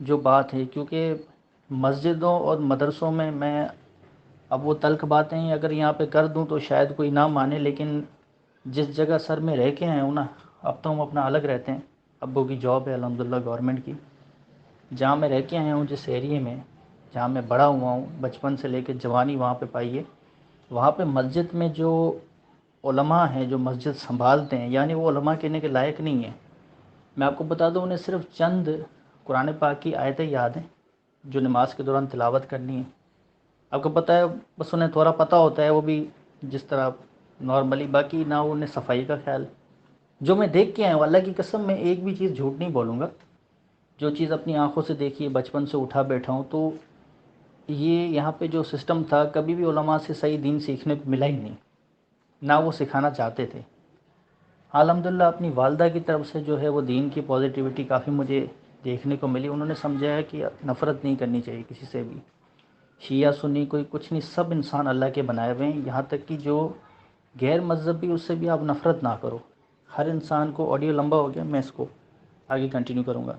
جو بات ہے، کیونکہ مسجدوں اور مدرسوں میں اب وہ تلخ باتیں اگر یہاں پہ کر دوں تو شاید کوئی نہ مانے، لیکن جس جگہ سر میں رہ کے آئے ہوں نا، اب تو ہم اپنا الگ رہتے ہیں، ابو کی جاب ہے الحمدللہ گورنمنٹ کی، جہاں میں رہ کے آیا ہوں جس ایریے میں، جہاں میں بڑا ہوا ہوں بچپن سے لے کے جوانی وہاں پہ پائی ہے، وہاں پہ مسجد میں جو علماء ہیں جو مسجد سنبھالتے ہیں، یعنی وہ علماء کہنے کے لائق نہیں ہیں۔ میں آپ کو بتا دوں انہیں صرف چند قرآن پاک کی آیتیں یاد ہیں جو نماز کے دوران تلاوت کرنی ہے۔ آپ کو پتہ ہے، بس انہیں تھوڑا پتہ ہوتا ہے، وہ بھی جس طرح نارملی، باقی نہ انہیں صفائی کا خیال۔ جو میں دیکھ کے آیا ہوں، اللہ کی قسم میں ایک بھی چیز جھوٹ نہیں بولوں گا، جو چیز اپنی آنکھوں سے دیکھی ہے، بچپن سے اٹھا بیٹھا ہوں، تو یہ یہاں پہ جو سسٹم تھا کبھی بھی علماء سے صحیح دین سیکھنے کو ملا ہی نہیں، نہ وہ سکھانا چاہتے تھے۔ الحمدللہ اپنی والدہ کی طرف سے جو ہے وہ دین کی پازیٹیوٹی کافی مجھے دیکھنے کو ملی۔ انہوں نے سمجھایا کہ نفرت نہیں کرنی چاہیے کسی سے بھی، شیعہ سنی کوئی کچھ نہیں، سب انسان اللہ کے بنائے ہوئے ہیں، یہاں تک کہ جو غیر مذہبی اس سے بھی آپ نفرت نہ کرو۔ ہر انسان کو، آڈیو لمبا ہو گیا، میں اس کو آگے کنٹینیو کروں گا۔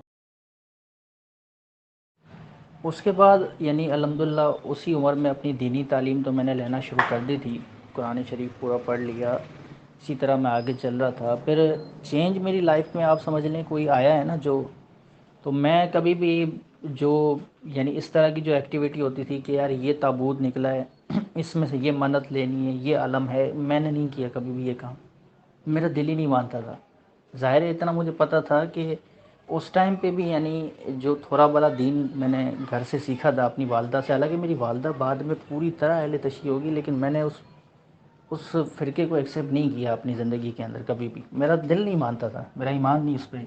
اس کے بعد یعنی الحمدللہ اسی عمر میں اپنی دینی تعلیم تو میں نے لینا شروع کر دی تھی، قرآن شریف پورا پڑھ لیا، اسی طرح میں آگے چل رہا تھا۔ پھر چینج میری لائف میں آپ سمجھ لیں کوئی آیا ہے نا جو، تو میں کبھی بھی جو یعنی اس طرح کی جو ایکٹیویٹی ہوتی تھی کہ یار یہ تابوت نکلا ہے، اس میں سے یہ منت لینی ہے، یہ علم ہے، میں نے نہیں کیا کبھی بھی یہ کام، میرا دل ہی نہیں مانتا تھا۔ ظاہر ہے اتنا مجھے پتہ تھا کہ اس ٹائم پہ بھی یعنی جو تھوڑا بڑا دین میں نے گھر سے سیکھا تھا اپنی والدہ سے، حالانکہ میری والدہ بعد میں پوری طرح اہل تشیع ہوگی، لیکن میں نے اس فرقے کو ایکسیپٹ نہیں کیا اپنی زندگی کے اندر کبھی بھی، میرا دل نہیں مانتا تھا، میرا ایمان نہیں اس پہ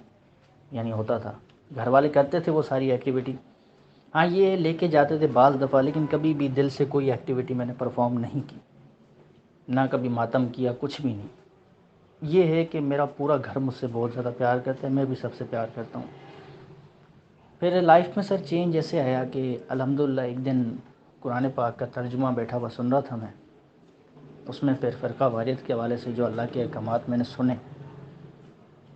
یعنی ہوتا تھا۔ گھر والے کرتے تھے وہ ساری ایکٹیویٹی، ہاں یہ لے کے جاتے تھے بعض دفعہ، لیکن کبھی بھی دل سے کوئی ایکٹیویٹی میں نے پرفارم نہیں کی، نہ کبھی ماتم کیا، کچھ بھی نہیں۔ یہ ہے کہ میرا پورا گھر مجھ سے بہت زیادہ پیار کرتا ہے، میں بھی سب سے پیار کرتا ہوں۔ پھر لائف میں سر چینج ایسے آیا کہ الحمدللہ ایک دن قرآن پاک کا ترجمہ بیٹھا ہوا سن رہا تھا میں، اس میں پھر فرقہ واریت کے حوالے سے جو اللہ کے احکامات میں نے سنے،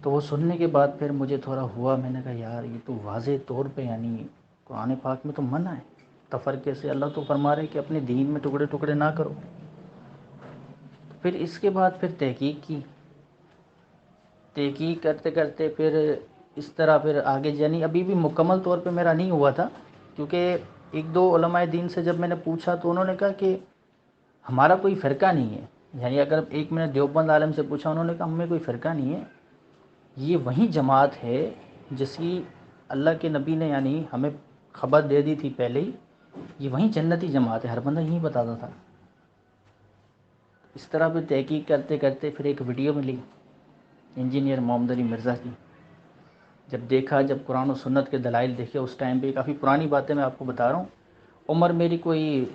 تو وہ سننے کے بعد پھر مجھے تھوڑا ہوا، میں نے کہا یار یہ تو واضح طور پہ یعنی قرآن پاک میں تو منع ہے تفرقے سے، اللہ تو فرما رہے کہ اپنے دین میں ٹکڑے ٹکڑے نہ کرو۔ پھر اس کے بعد پھر تحقیق کی، تحقیق کرتے کرتے پھر اس طرح پھر آگے، یعنی ابھی بھی مکمل طور پہ میرا نہیں ہوا تھا، کیونکہ ایک دو علماء دین سے جب میں نے پوچھا تو انہوں نے کہا کہ ہمارا کوئی فرقہ نہیں ہے، یعنی اگر ایک میں نے دیوبند عالم سے پوچھا، انہوں نے کہا ہمیں کوئی فرقہ نہیں ہے، یہ وہی جماعت ہے جس کی اللہ کے نبی نے یعنی ہمیں خبر دے دی تھی پہلے ہی، یہ وہیں جنتی جماعت ہے، ہر بندہ یہی بتاتا تھا۔ اس طرح پھر تحقیق کرتے کرتے پھر ایک ویڈیو ملی انجینئر محمد علی مرزا کی، جب دیکھا، جب قرآن و سنت کے دلائل دیکھے، اس ٹائم پہ کافی پرانی باتیں میں آپ کو بتا رہا ہوں، عمر میری کوئی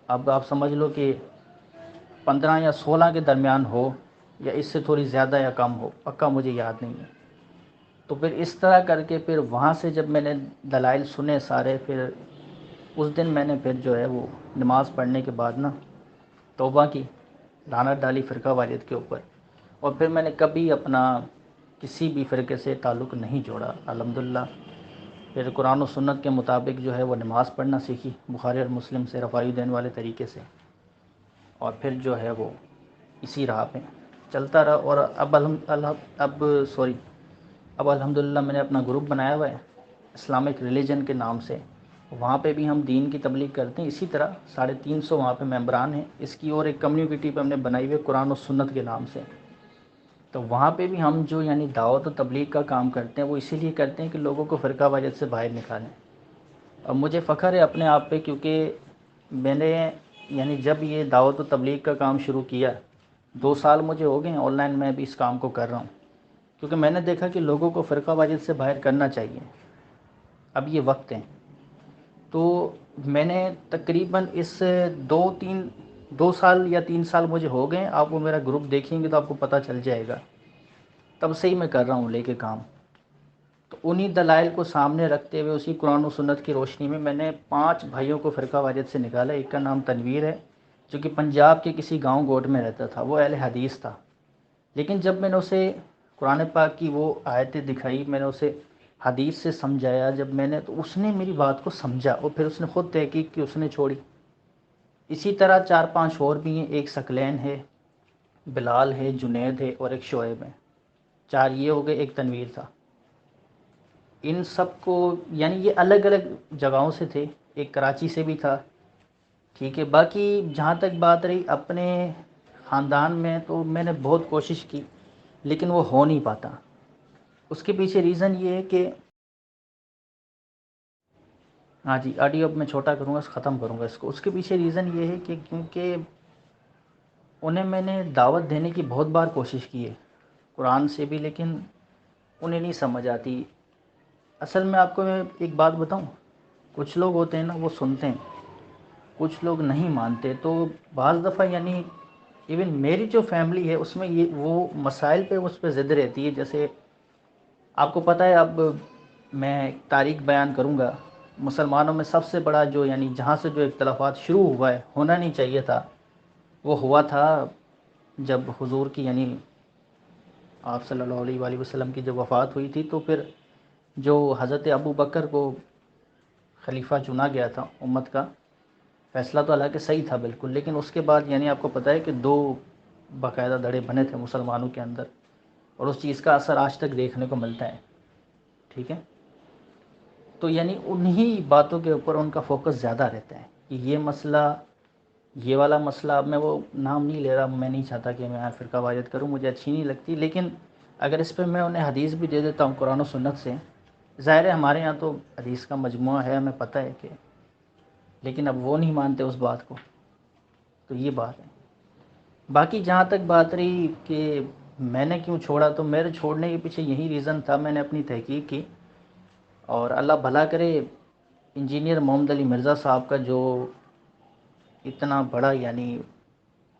اب آپ سمجھ لو کہ 15 یا 16 کے درمیان ہو، یا اس سے تھوڑی زیادہ یا کم ہو، پکا مجھے یاد نہیں ہے۔ تو پھر اس طرح کر کے پھر وہاں سے جب میں نے دلائل سنے سارے، پھر اس دن میں نے پھر جو ہے وہ نماز پڑھنے کے بعد نا توبہ کی، لعنت ڈالی فرقہ واریت کے اوپر، اور پھر میں نے کبھی اپنا کسی بھی فرقے سے تعلق نہیں جوڑا الحمدللہ۔ پھر قرآن و سنت کے مطابق جو ہے وہ نماز پڑھنا سیکھی، بخاری اور مسلم سے رفاعی دین والے طریقے سے، اور پھر جو ہے وہ اسی راہ پہ چلتا رہا، اور اب الحمدللہ میں نے اپنا گروپ بنایا ہوا ہے اسلامک ریلیجن کے نام سے، وہاں پہ بھی ہم دین کی تبلیغ کرتے ہیں، اسی طرح 350 وہاں پہ ممبران ہیں اس کی، اور ایک کمیونٹی پہ ہم نے بنائی ہوئی ہے قرآن و سنت کے نام سے، تو وہاں پہ بھی ہم جو یعنی دعوت و تبلیغ کا کام کرتے ہیں وہ اسی لیے کرتے ہیں کہ لوگوں کو فرقہ واریت سے باہر نکالیں۔ اور مجھے فخر ہے اپنے آپ پہ، کیونکہ میں نے یعنی جب یہ دعوت و تبلیغ کا کام شروع کیا، 2 سال مجھے ہو گئے ہیں آن لائن میں بھی اس کام کو کر رہا ہوں، کیونکہ میں نے دیکھا کہ لوگوں کو فرقہ واریت سے باہر کرنا چاہیے، اب یہ وقت ہے۔ تو میں نے تقریباً اس 2 سال یا 3 سال مجھے ہو گئے ہیں، آپ وہ میرا گروپ دیکھیں گے تو آپ کو پتہ چل جائے گا، تب سے ہی میں کر رہا ہوں لے کے کام۔ تو انہی دلائل کو سامنے رکھتے ہوئے اسی قرآن و سنت کی روشنی میں میں نے 5 بھائیوں کو فرقہ واریت سے نکالا۔ ایک کا نام تنویر ہے، جو کہ پنجاب کے کسی گاؤں گوٹ میں رہتا تھا، وہ اہل حدیث تھا، لیکن جب میں نے اسے قرآن پاک کی وہ آیتیں دکھائی، میں نے اسے حدیث سے سمجھایا جب میں نے، تو اس نے میری بات کو سمجھا اور پھر اس نے خود تحقیق کی، اس نے چھوڑی۔ اسی طرح 4 5 اور بھی ہیں، ایک ثقلین ہے، بلال ہے، جنید ہے اور ایک شعیب ہے، 4 یہ ہو گئے، ایک تنویر تھا۔ ان سب کو یعنی یہ الگ الگ جگہوں سے تھے، ایک کراچی سے بھی تھا، ٹھیک ہے۔ باقی جہاں تک بات رہی اپنے خاندان میں، تو میں نے بہت کوشش کی لیکن وہ ہو نہیں پاتا۔ اس کے پیچھے ریزن یہ ہے کہ، ہاں جی آڈیو اب میں چھوٹا کروں گا، ختم کروں گا اس کو۔ اس کے پیچھے ریزن یہ ہے کہ کیونکہ انہیں میں نے دعوت دینے کی بہت بار کوشش کی ہے قرآن سے بھی، لیکن انہیں نہیں سمجھ آتی۔ اصل میں آپ کو میں ایک بات بتاؤں، کچھ لوگ ہوتے ہیں نا وہ سنتے ہیں، کچھ لوگ نہیں مانتے۔ تو بعض دفعہ یعنی ایون میری جو فیملی ہے اس میں یہ وہ مسائل پہ اس پہ ضد رہتی ہے۔ جیسے آپ کو پتہ ہے، اب میں تاریخ بیان کروں گا، مسلمانوں میں سب سے بڑا جو یعنی جہاں سے جو اختلافات شروع ہوا ہے، ہونا نہیں چاہیے تھا، وہ ہوا تھا جب حضور کی یعنی آپ صلی اللہ علیہ وآلہ وسلم کی جب وفات ہوئی تھی، تو پھر جو حضرت ابو بکر کو خلیفہ چنا گیا تھا امت کا، فیصلہ تو حالانکہ صحیح تھا بالکل، لیکن اس کے بعد یعنی آپ کو پتہ ہے کہ 2 باقاعدہ دڑے بنے تھے مسلمانوں کے اندر، اور اس چیز کا اثر آج تک دیکھنے کو ملتا ہے، ٹھیک ہے۔ تو یعنی انہی باتوں کے اوپر ان کا فوکس زیادہ رہتا ہے کہ یہ مسئلہ، یہ والا مسئلہ، اب میں وہ نام نہیں لے رہا، میں نہیں چاہتا کہ میں فرقہ واریت کروں، مجھے اچھی نہیں لگتی، لیکن اگر اس پہ میں انہیں حدیث بھی دے دیتا ہوں قرآن و سنت سے، ظاہر ہے ہمارے ہاں تو حدیث کا مجموعہ ہے، ہمیں پتہ ہے کہ، لیکن اب وہ نہیں مانتے اس بات کو، تو یہ بات ہے۔ باقی جہاں تک بات رہی کہ میں نے کیوں چھوڑا، تو میرے چھوڑنے کے پیچھے یہی ریزن تھا، میں نے اپنی تحقیق کی، اور اللہ بھلا کرے انجینئر محمد علی مرزا صاحب کا جو اتنا بڑا یعنی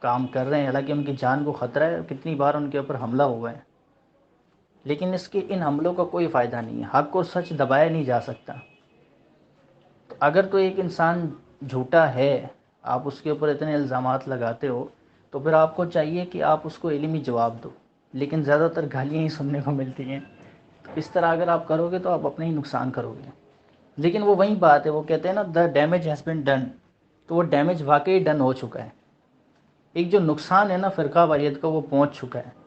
کام کر رہے ہیں، حالانکہ ان کی جان کو خطرہ ہے، کتنی بار ان کے اوپر حملہ ہوا ہے، لیکن اس کے ان حملوں کا کوئی فائدہ نہیں ہے، حق اور سچ دبایا نہیں جا سکتا۔ تو اگر تو ایک انسان جھوٹا ہے، آپ اس کے اوپر اتنے الزامات لگاتے ہو، تو پھر آپ کو چاہیے کہ آپ اس کو علمی جواب دو، لیکن زیادہ تر گالیاں ہی سننے کو ملتی ہیں، تو اس طرح اگر آپ کرو گے تو آپ اپنے ہی نقصان کرو گے۔ لیکن وہ وہی بات ہے، وہ کہتے ہیں نا the damage has been done, تو وہ ڈیمیج واقعی ڈن ہو چکا ہے، ایک جو نقصان ہے نا فرقہ واریت کا، وہ پہنچ چکا ہے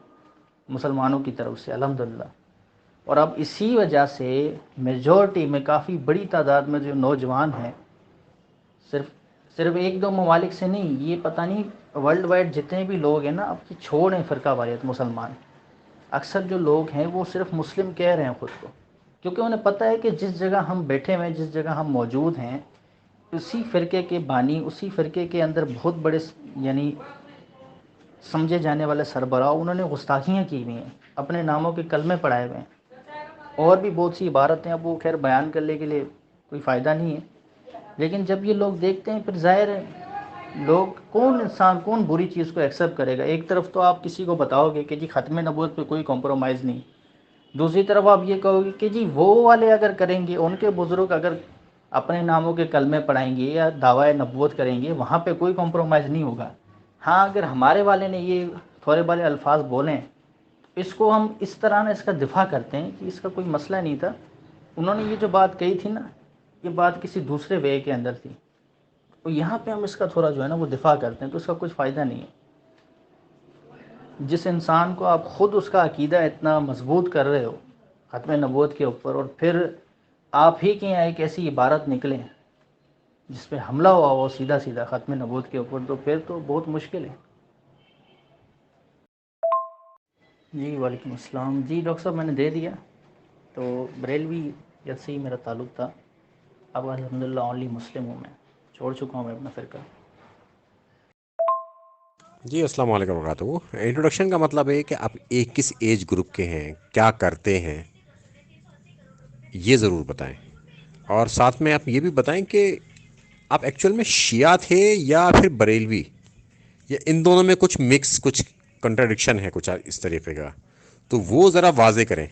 مسلمانوں کی طرف سے الحمدللہ۔ اور اب اسی وجہ سے میجورٹی میں کافی بڑی تعداد میں جو نوجوان ہیں، صرف صرف 1 2 ممالک سے نہیں، یہ پتہ نہیں ورلڈ وائڈ جتنے بھی لوگ ہیں نا، اب یہ چھوڑیں فرقہ واریت مسلمان، اکثر جو لوگ ہیں وہ صرف مسلم کہہ رہے ہیں خود کو، کیونکہ انہیں پتہ ہے کہ جس جگہ ہم بیٹھے ہوئے ہیں، جس جگہ ہم موجود ہیں، اسی فرقے کے بانی، اسی فرقے کے اندر بہت بڑے یعنی سمجھے جانے والے سربراہ، انہوں نے گستاخیاں کی ہوئی ہیں، اپنے ناموں کے کلمے پڑھائے ہوئے ہیں، اور بھی بہت سی عبارتیں، اب وہ خیر بیان کرنے کے لیے کوئی فائدہ نہیں ہے۔ لیکن جب یہ لوگ دیکھتے ہیں، پھر ظاہر ہے لوگ، کون انسان کون بری چیز کو ایکسیپٹ کرے گا؟ ایک طرف تو آپ کسی کو بتاؤ گے کہ جی ختم نبوت پہ کوئی کمپرومائز نہیں، دوسری طرف آپ یہ کہو گے کہ جی وہ والے اگر کریں گے، ان کے بزرگ اگر اپنے ناموں کے کلمے پڑھائیں گے یا دعویٰ نبوت کریں گے، وہاں پہ کوئی کمپرومائز نہیں ہوگا۔ ہاں اگر ہمارے والے نے یہ تھوڑے بڑے الفاظ بولیں، اس کو ہم اس طرح نہ اس کا دفاع کرتے ہیں کہ اس کا کوئی مسئلہ نہیں تھا، انہوں نے یہ جو بات کہی تھی نا، یہ بات کسی دوسرے وے کے اندر تھی، اور یہاں پہ ہم اس کا تھوڑا جو ہے نا وہ دفاع کرتے ہیں، تو اس کا کچھ فائدہ نہیں ہے۔ جس انسان کو آپ خود اس کا عقیدہ اتنا مضبوط کر رہے ہو ختم نبوت کے اوپر، اور پھر آپ ہی کے یہاں ایک ایسی عبارت نکلیں جس پہ حملہ ہوا ہو سیدھا سیدھا ختم نبوت کے اوپر، تو پھر تو بہت مشکل ہے۔ جی وعلیکم السلام، جی ڈاکٹر صاحب میں نے دے دیا، تو بریلوی جیسے ہی میرا تعلق تھا، اب الحمدللہ اونلی مسلم ہوں، میں چھوڑ چکا ہوں میں اپنا فرقہ۔ جی السلام علیکم وبرکاتہ۔ انٹروڈکشن کا مطلب ہے کہ آپ ایک کس ایج گروپ کے ہیں، کیا کرتے ہیں، یہ ضرور بتائیں، اور ساتھ میں آپ یہ بھی بتائیں کہ آپ ایکچوئل میں شیعہ تھے یا پھر بریلوی، یا ان دونوں میں کچھ مکس، کچھ کنٹراڈکشن ہے کچھ اس طریقے کا، تو وہ ذرا واضح کریں۔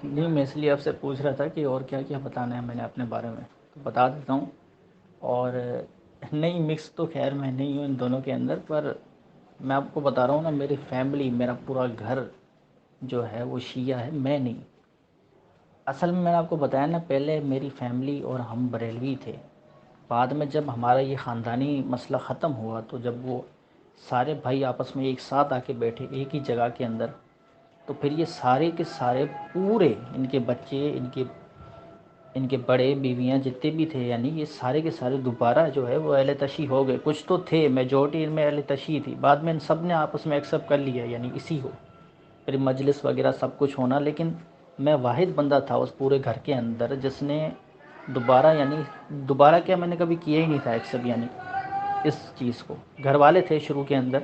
نہیں میں اس لیے آپ سے پوچھ رہا تھا کہ اور کیا کیا بتانا ہے میں نے اپنے بارے میں، تو بتا دیتا ہوں۔ اور نہیں مکس تو خیر میں نہیں ہوں ان دونوں کے اندر، پر میں آپ کو بتا رہا ہوں نا، میری فیملی، میرا پورا گھر جو ہے وہ شیعہ ہے، میں نہیں۔ اصل میں نے آپ کو بتایا نا، پہلے میری فیملی اور ہم بریلوی تھے۔ بعد میں جب ہمارا یہ خاندانی مسئلہ ختم ہوا تو جب وہ سارے بھائی آپس میں ایک ساتھ آ کے بیٹھے ایک ہی جگہ کے اندر، تو پھر یہ سارے کے سارے پورے ان کے بچے، ان کے بڑے، بیویاں جتنے بھی تھے، یعنی یہ سارے کے سارے دوبارہ جو ہے وہ اہل تشیع ہو گئے۔ کچھ تو تھے، میجورٹی ان میں اہل تشیع تھی، بعد میں ان سب نے آپس میں ایکسیپٹ کر لیا، یعنی اسی کو پھر مجلس وغیرہ سب کچھ ہونا، لیکن میں واحد بندہ تھا اس پورے گھر کے اندر جس نے دوبارہ، یعنی دوبارہ کیا، میں نے کبھی کیا ہی نہیں تھا ایکسیپٹ، یعنی اس چیز کو۔ گھر والے تھے شروع کے اندر،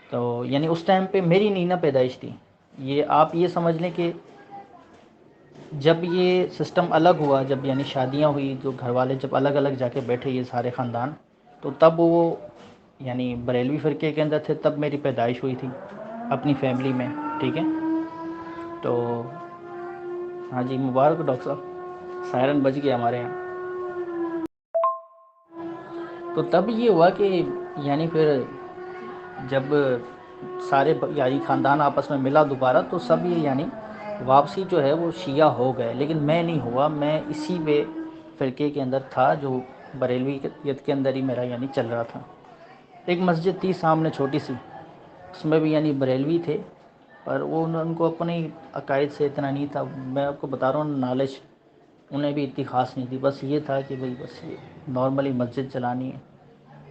تو یعنی اس ٹائم پہ میری نہیں نا پیدائش تھی۔ یہ آپ یہ سمجھ لیں کہ جب یہ سسٹم الگ ہوا، جب یعنی شادیاں ہوئی، جو گھر والے جب الگ الگ جا کے بیٹھے یہ سارے خاندان، تو تب وہ یعنی بریلوی فرقے کے اندر تھے، تب میری پیدائش ہوئی تھی اپنی فیملی میں، ٹھیک ہے۔ تو ہاں جی، مبارک ہو ڈاکٹر صاحب، سائرن بج گیا ہمارے یہاں۔ تو تب یہ ہوا کہ یعنی پھر جب سارے یعنی خاندان آپس میں ملا دوبارہ، تو سب یہ یعنی واپسی جو ہے وہ شیعہ ہو گئے، لیکن میں نہیں ہوا، میں اسی پہ فرقے کے اندر تھا جو بریلویت کے اندر ہی میرا یعنی چل رہا تھا۔ ایک مسجد تھی سامنے چھوٹی سی، اس میں بھی یعنی بریلوی تھے، پر وہ ان کو اپنے عقائد سے اتنا نہیں تھا، میں آپ کو بتا رہا ہوں نالج انہیں بھی اتنی خاص نہیں تھی، بس یہ تھا کہ بھئی بس یہ نارملی مسجد چلانی ہے،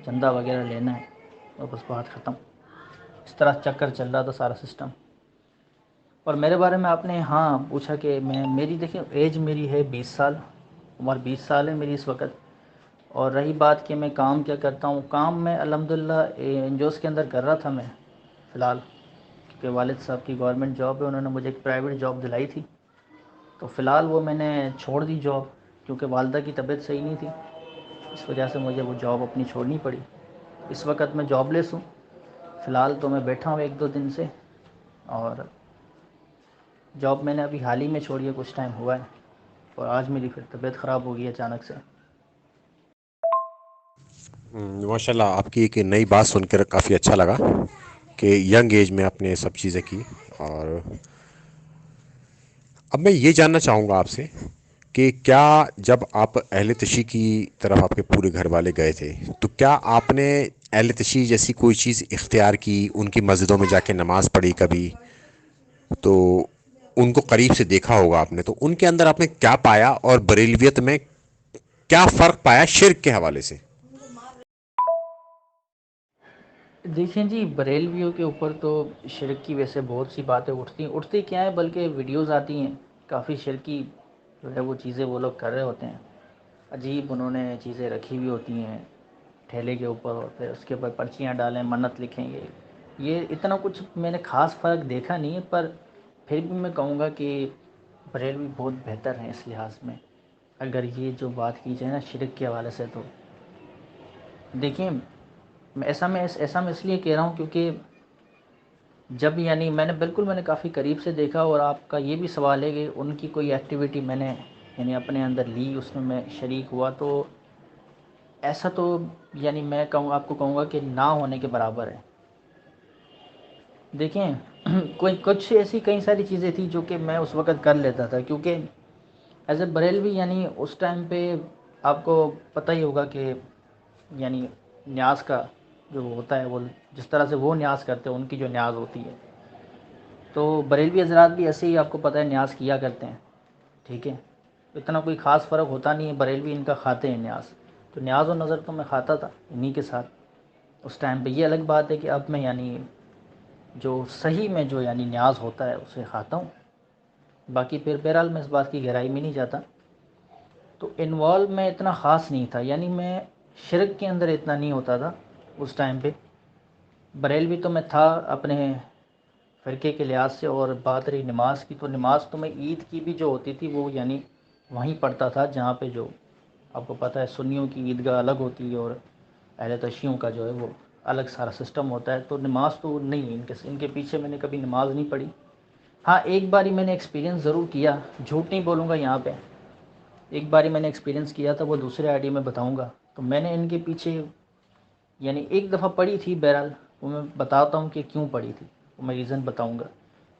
چندہ وغیرہ لینا ہے، اور بس بات ختم۔ اس طرح چکر چل رہا تھا سارا سسٹم۔ اور میرے بارے میں آپ نے ہاں پوچھا کہ میری دیکھیں ایج میری ہے 20 سال، عمر 20 سال ہے میری اس وقت۔ اور رہی بات کہ میں کام کیا کرتا ہوں، کام میں الحمدللہ این جی اوز کے اندر کر رہا تھا میں فی الحال، کیونکہ والد صاحب کی گورنمنٹ جاب ہے، انہوں نے مجھے ایک پرائیویٹ جاب دلائی تھی، تو فی الحال وہ میں نے چھوڑ دی جاب، کیونکہ والدہ کی طبیعت صحیح نہیں تھی، اس وجہ سے مجھے وہ جاب اپنی چھوڑنی پڑی۔ اس وقت میں جاب لیس ہوں فی الحال، تو میں بیٹھا ہوں 1-2 دن سے، اور جاب میں نے ابھی حال ہی میں چھوڑی ہے، کچھ ٹائم ہوا ہے، اور آج میری پھر طبیعت خراب ہو گئی اچانک سے۔ ماشاء اللہ، آپ کی ایک نئی بات سن کر کافی اچھا لگا کہ ینگ ایج میں آپ نے سب چیزیں کی۔ اور اب میں یہ جاننا چاہوں گا آپ سے کہ کیا جب آپ اہل تشیع کی طرف آپ کے پورے گھر والے گئے تھے، تو کیا آپ نے اہل تشیع جیسی کوئی چیز اختیار کی، ان کی مسجدوں میں جا کے نماز پڑھی کبھی؟ تو ان کو قریب سے دیکھا ہوگا آپ نے، تو ان کے اندر آپ نے کیا پایا، اور بریلویت میں کیا فرق پایا شرک کے حوالے سے؟ دیکھیں جی، بریلویوں کے اوپر تو شرک کی ویسے بہت سی باتیں اٹھتی کیا ہیں، بلکہ ویڈیوز آتی ہیں کافی شرکی، جو ہے وہ چیزیں وہ لوگ کر رہے ہوتے ہیں، عجیب انہوں نے چیزیں رکھی ہوئی ہوتی ہیں ٹھیلے کے اوپر، اور پھر اس کے اوپر پرچیاں ڈالیں، منت لکھیں گے۔ یہ اتنا کچھ میں نے خاص فرق دیکھا نہیں ہے، پر پھر بھی میں کہوں گا کہ بریلوی بہت بہتر ہیں اس لحاظ میں، اگر یہ جو بات کی جائے نا شرک کے حوالے سے۔ تو دیکھیں، ایسا میں اس لیے کہہ رہا ہوں کیونکہ جب یعنی میں نے کافی قریب سے دیکھا، اور آپ کا یہ بھی سوال ہے کہ ان کی کوئی ایکٹیویٹی میں نے یعنی اپنے اندر لی، اس میں شریک ہوا، تو ایسا تو یعنی میں آپ کو کہوں گا کہ نہ ہونے کے برابر ہے۔ دیکھیں، کچھ ایسی کئی ساری چیزیں تھیں جو کہ میں اس وقت کر لیتا تھا، کیونکہ ایز اے بریلوی یعنی اس ٹائم پہ آپ کو پتہ ہی ہوگا کہ یعنی نیاز کا جو ہوتا ہے، وہ جس طرح سے وہ نیاز کرتے ہیں ان کی جو نیاز ہوتی ہے، تو بریلوی حضرات بھی ایسے ہی آپ کو پتہ ہے نیاز کیا کرتے ہیں، ٹھیک ہے۔ اتنا کوئی خاص فرق ہوتا نہیں ہے، بریلوی ان کا کھاتے ہیں نیاز، تو نیاز و نظر تو میں کھاتا تھا انہی کے ساتھ اس ٹائم پہ۔ یہ الگ بات ہے کہ اب میں یعنی جو صحیح میں جو یعنی نیاز ہوتا ہے اسے کھاتا ہوں، باقی پھر بہرحال میں اس بات کی گہرائی میں نہیں جاتا۔ تو انوالو میں اتنا خاص نہیں تھا، یعنی میں شرک کے اندر اتنا نہیں ہوتا تھا اس ٹائم پہ۔ بریلوی تو میں تھا اپنے فرقے کے لحاظ سے، اور بات رہی نماز کی، تو نماز تو میں عید کی بھی جو ہوتی تھی وہ یعنی وہیں پڑھتا تھا جہاں پہ جو آپ کو پتہ ہے سنیوں کی عیدگاہ الگ ہوتی ہے، اور اہل تشیعوں کا جو ہے وہ الگ سارا سسٹم ہوتا ہے، تو نماز تو نہیں، ان کے پیچھے میں نے کبھی نماز نہیں پڑھی۔ ہاں ایک باری میں نے ایکسپیرینس ضرور کیا، جھوٹ نہیں بولوں گا یہاں پہ، ایک باری میں نے ایکسپیرینس کیا تھا، وہ دوسرے آئی ڈی میں بتاؤں گا۔ تو میں نے ان کے پیچھے یعنی ایک دفعہ پڑھی تھی، بہرحال وہ میں بتاتا ہوں کہ کیوں پڑھی تھی، وہ میں ریزن بتاؤں گا۔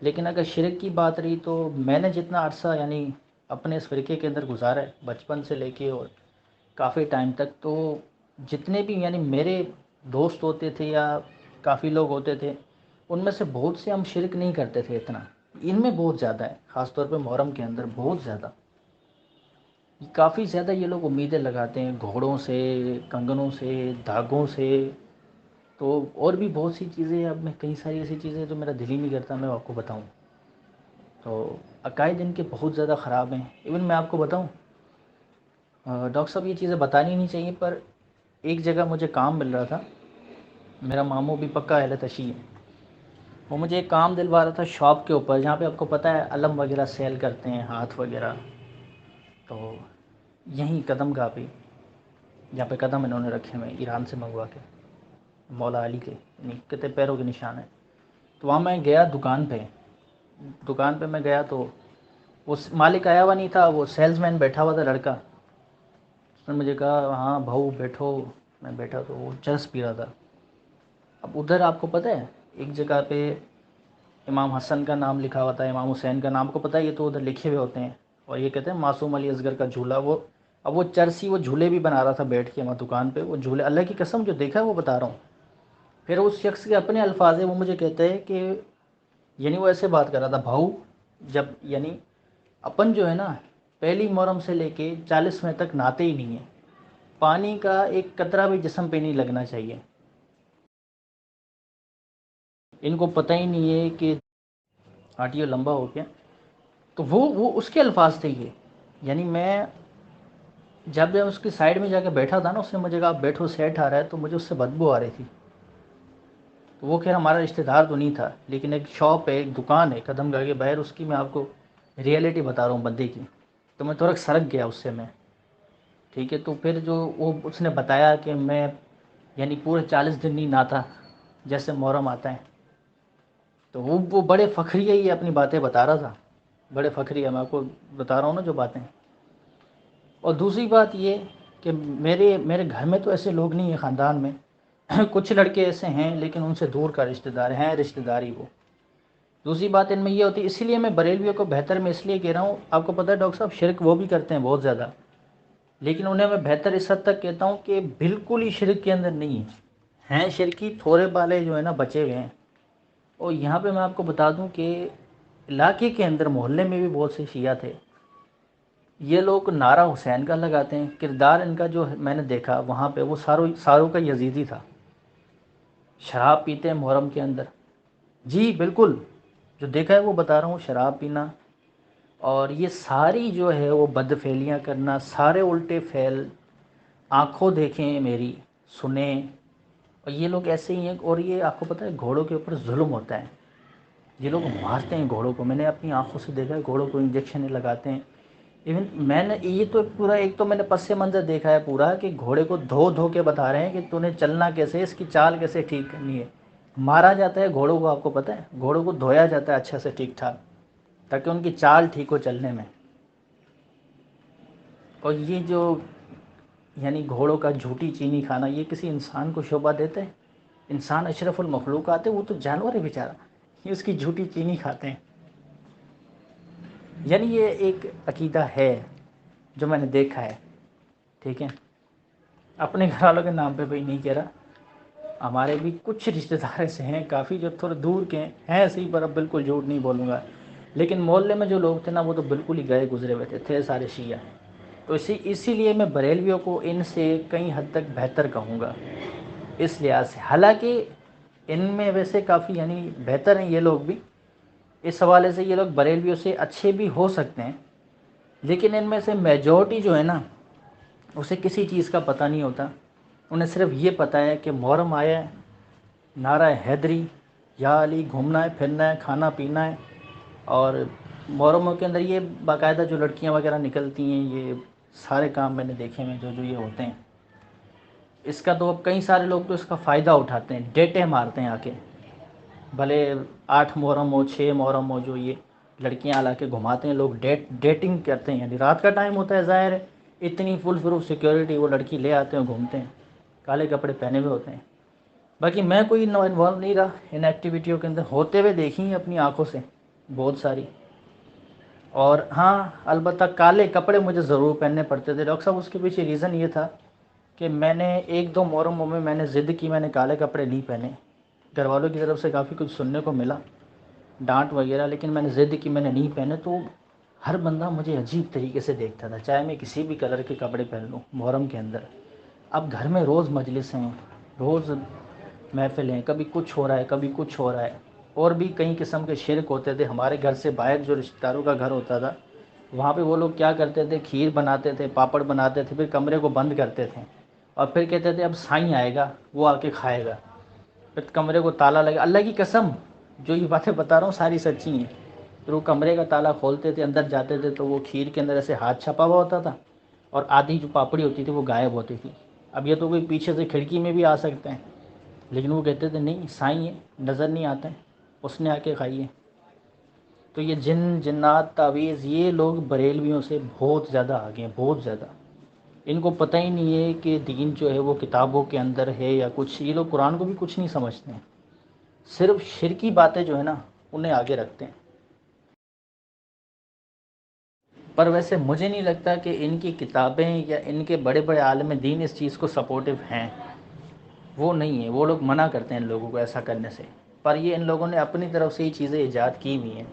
لیکن اگر شرک کی بات رہی تو میں نے جتنا عرصہ یعنی اپنے اس فرقے کے اندر گزارا ہے بچپن سے لے کے اور کافی ٹائم تک، تو جتنے بھی یعنی میرے دوست ہوتے تھے یا کافی لوگ ہوتے تھے، ان میں سے بہت سے ہم شرک نہیں کرتے تھے اتنا، ان میں بہت زیادہ ہے، خاص طور پہ محرم کے اندر بہت زیادہ، کافی زیادہ یہ لوگ امیدیں لگاتے ہیں گھوڑوں سے، کنگنوں سے، دھاگوں سے، تو اور بھی بہت سی چیزیں، اب میں کئی ساری ایسی چیزیں جو میرا دل ہی نہیں کرتا میں آپ کو بتاؤں، تو عقائد ان کے بہت زیادہ خراب ہیں۔ ایون میں آپ کو بتاؤں ڈاکٹر صاحب، یہ چیزیں بتانی نہیں چاہیے، پر ایک جگہ مجھے کام مل رہا تھا، میرا ماموں بھی پکا اہل تشیع ہے، وہ مجھے ایک کام دلوا رہا تھا شاپ کے اوپر، جہاں پہ آپ کو پتہ ہے علم وغیرہ سیل کرتے ہیں، ہاتھ وغیرہ، تو یہیں قدم گاہ پہ، جہاں پہ قدم انہوں نے رکھے ہوئے ایران سے منگوا کے، مولا علی کے یعنی کتے پیروں کے نشان ہیں، تو وہاں میں گیا دکان پہ میں گیا، تو وہ مالک آیا ہوا نہیں تھا، وہ سیلز مین بیٹھا ہوا تھا لڑکا، اس نے مجھے کہا ہاں بھاؤ بیٹھو، میں بیٹھا تو وہ چرس پی رہا تھا۔ اب ادھر آپ کو پتہ ہے ایک جگہ پہ امام حسن کا نام لکھا ہوا تھا، امام حسین کا نام کو پتہ ہے، یہ تو ادھر لکھے ہوئے ہوتے ہیں، اور یہ کہتے ہیں معصوم علی اصغر کا جھولا، وہ اب وہ چرسی وہ جھولے بھی بنا رہا تھا بیٹھ کے وہاں دکان پہ، وہ جھولے اللہ کی قسم جو دیکھا ہے وہ بتا رہا ہوں۔ پھر اس شخص کے اپنے الفاظ ہیں، وہ مجھے کہتے ہیں کہ یعنی وہ ایسے بات کر رہا تھا، بھاؤ جب یعنی اپن جو ہے نا پہلی محرم سے لے کے 40ویں تک نہاتے ہی نہیں ہیں، پانی کا ایک قطرہ بھی جسم پہ نہیں لگنا چاہیے، ان کو پتہ ہی نہیں ہے کہ آٹیو لمبا ہو گیا، تو وہ اس کے الفاظ تھے یہ، یعنی میں جب اس کی سائڈ میں جا کے بیٹھا تھا نا، اس نے مجھے کہا آپ بیٹھو سیٹ آ رہا ہے، تو مجھے اس سے بدبو آ رہی تھی، تو وہ خیر ہمارا رشتہ دار تو نہیں تھا، لیکن ایک شاپ ہے، ایک دکان ہے قدم گاہ کے باہر، اس کی میں آپ کو ریئلٹی بتا رہا ہوں بندے کی، تو میں تھوڑا سرک گیا اس سے میں، ٹھیک ہے، تو پھر جو وہ اس نے بتایا کہ میں یعنی پورے 40 دن نہیں نہاتا جیسے محرم آتا ہے، تو وہ بڑے فخریہ ہی اپنی باتیں بتا رہا تھا، بڑے فخریہ، میں آپ کو بتا رہا ہوں نا جو باتیں۔ اور دوسری بات یہ کہ میرے گھر میں تو ایسے لوگ نہیں ہیں خاندان میں، کچھ لڑکے ایسے ہیں لیکن ان سے دور کا رشتہ دار ہیں، رشتہ داری وہ۔ دوسری بات ان میں یہ ہوتی ہے، اسی لیے میں بریلویوں کو بہتر میں اس لیے کہہ رہا ہوں، آپ کو پتہ ہے ڈاکٹر صاحب شرک وہ بھی کرتے ہیں بہت زیادہ، لیکن انہیں میں بہتر اس حد تک کہتا ہوں کہ بالکل ہی شرک کے اندر نہیں ہیں شرکی تھوڑے بالے جو ہے نا بچے ہوئے ہیں۔ اور یہاں پہ میں آپ کو بتا دوں کہ علاقے کے اندر محلے میں بھی بہت سے شیعہ تھے، یہ لوگ نعرہ حسین کا لگاتے ہیں، کردار ان کا جو میں نے دیکھا وہاں پہ وہ ساروں کا یزیدی تھا، شراب پیتے ہیں محرم کے اندر، جی بالکل، جو دیکھا ہے وہ بتا رہا ہوں، شراب پینا، اور یہ ساری جو ہے وہ بد فعلیاں کرنا، سارے الٹے فعل، آنکھوں دیکھیں میری، سنیں، اور یہ لوگ ایسے ہی ہیں، اور یہ آپ کو پتہ ہے گھوڑوں کے اوپر ظلم ہوتا ہے، یہ لوگ مارتے ہیں گھوڑوں کو، میں نے اپنی آنکھوں سے دیکھا ہے، گھوڑوں کو انجیکشن لگاتے ہیں، ایون میں نے یہ تو پورا ایک تو میں نے پس منظر دیکھا ہے پورا کہ گھوڑے کو دھو کے بتا رہے ہیں کہ تو نے چلنا کیسے ہے، اس کی چال کیسے ٹھیک کرنی ہے، مارا جاتا ہے گھوڑوں کو، آپ کو پتہ ہے گھوڑوں کو دھویا جاتا ہے اچھا سے ٹھیک ٹھاک، تاکہ ان کی چال ٹھیک ہو چلنے میں۔ اور یہ جو یعنی گھوڑوں کا جھوٹی چینی کھانا، یہ کسی انسان کو شوبھا دیتا ہے؟ انسان اشرف المخلوقات ہے، وہ تو جانور ہے بیچارہ، یہ اس کی جھوٹی چینی کھاتے ہیں، یعنی یہ ایک عقیدہ ہے جو میں نے دیکھا ہے، ٹھیک ہے، اپنے گھر والوں کے نام پہ بھی نہیں کہہ رہا، ہمارے بھی کچھ رشتہ دار ایسے ہیں کافی جو تھوڑے دور کے ہیں ایسے ہی، پر اب بالکل جھوٹ نہیں بولوں گا، لیکن محلے میں جو لوگ تھے نا وہ تو بالکل ہی گئے گزرے ہوئے تھے سارے شیعہ، تو اسی لیے میں بریلویوں کو ان سے کئی حد تک بہتر کہوں گا اس لحاظ سے، حالانکہ ان میں ویسے کافی یعنی بہتر ہیں یہ لوگ بھی، اس حوالے سے یہ لوگ بریلویوں سے اچھے بھی ہو سکتے ہیں، لیکن ان میں سے میجورٹی جو ہے نا اسے کسی چیز کا پتہ نہیں ہوتا، انہیں صرف یہ پتہ ہے کہ محرم آیا ہے، نعرہ حیدری، یا علی، گھومنا ہے پھرنا ہے کھانا پینا ہے، اور محرموں کے اندر یہ باقاعدہ جو لڑکیاں وغیرہ نکلتی ہیں، یہ سارے کام میں نے دیکھے ہیں جو یہ ہوتے ہیں، اس کا تو اب کئی سارے لوگ تو اس کا فائدہ اٹھاتے ہیں، ڈیٹے مارتے ہیں آ کے، بھلے 8 محرم ہو 6 محرم ہو، جو یہ لڑکیاں لا کے گھماتے ہیں لوگ، ڈیٹنگ کرتے ہیں، یعنی رات کا ٹائم ہوتا ہے، ظاہر ہے اتنی فل پروف سیکیورٹی، وہ لڑکی لے آتے ہیں گھومتے ہیں، کالے کپڑے پہنے ہوئے ہوتے ہیں، باقی میں کوئی انوالو نہیں رہا ان ایکٹیویٹیوں کے اندر، ہوتے ہوئے دیکھی ہیں اپنی آنکھوں سے، بہت ساری. اور ہاں البتہ کالے کپڑے مجھے ضرور پہننے پڑتے تھے ڈاکٹر صاحب. اس کے پیچھے ریزن یہ تھا کہ میں نے ایک دو محرموں میں نے ضد کی، میں نے کالے کپڑے نہیں پہنے. گھر والوں کی طرف سے کافی کچھ سننے کو ملا، ڈانٹ وغیرہ، لیکن میں نے ضد کی، میں نے نہیں پہنے. تو ہر بندہ مجھے عجیب طریقے سے دیکھتا تھا، چاہے میں کسی بھی کلر کے کپڑے پہن لوں محرم کے اندر. اب گھر میں روز مجلس ہیں، روز محفل ہیں، کبھی کچھ ہو رہا ہے کبھی کچھ ہو رہا ہے. اور بھی کئی قسم کے شرک ہوتے تھے. ہمارے گھر سے باہر جو رشتہ داروں کا گھر ہوتا تھا، وہاں پہ وہ لوگ کیا کرتے تھے، کھیر بناتے تھے، پاپڑ بناتے تھے، پھر کمرے کو بند کرتے تھے اور پھر کہتے تھے اب سائیں آئے گا وہ آ کے کھائے گا. پھر کمرے کو تالا لگا. اللہ کی قسم جو یہ باتیں بتا رہا ہوں ساری سچی ہیں. پھر وہ کمرے کا تالا کھولتے تھے، اندر جاتے تھے تو وہ کھیر کے اندر ایسے ہاتھ چھپا ہوا ہوتا تھا اور آدھی جو پاپڑی ہوتی تھی وہ غائب ہوتی تھی. اب یہ تو کوئی پیچھے سے کھڑکی میں بھی آ سکتے ہیں، لیکن وہ کہتے تھے نہیں سائیں ہے، نظر نہیں آتے ہیں، اس نے آ کے کھائی ہے. تو یہ جن جنات تعویذ یہ لوگ بریلویوں سے بہت زیادہ آگے ہیں، بہت زیادہ. ان کو پتہ ہی نہیں ہے کہ دین جو ہے وہ کتابوں کے اندر ہے یا کچھ. یہ لوگ قرآن کو بھی کچھ نہیں سمجھتے ہیں، صرف شرکی باتیں جو ہے نا انہیں آگے رکھتے ہیں. پر ویسے مجھے نہیں لگتا کہ ان کی کتابیں یا ان کے بڑے بڑے عالم دین اس چیز کو سپورٹیو ہیں. وہ نہیں ہیں، وہ لوگ منع کرتے ہیں ان لوگوں کو ایسا کرنے سے. پر یہ ان لوگوں نے اپنی طرف سے یہ چیزیں ایجاد کی ہوئی ہیں.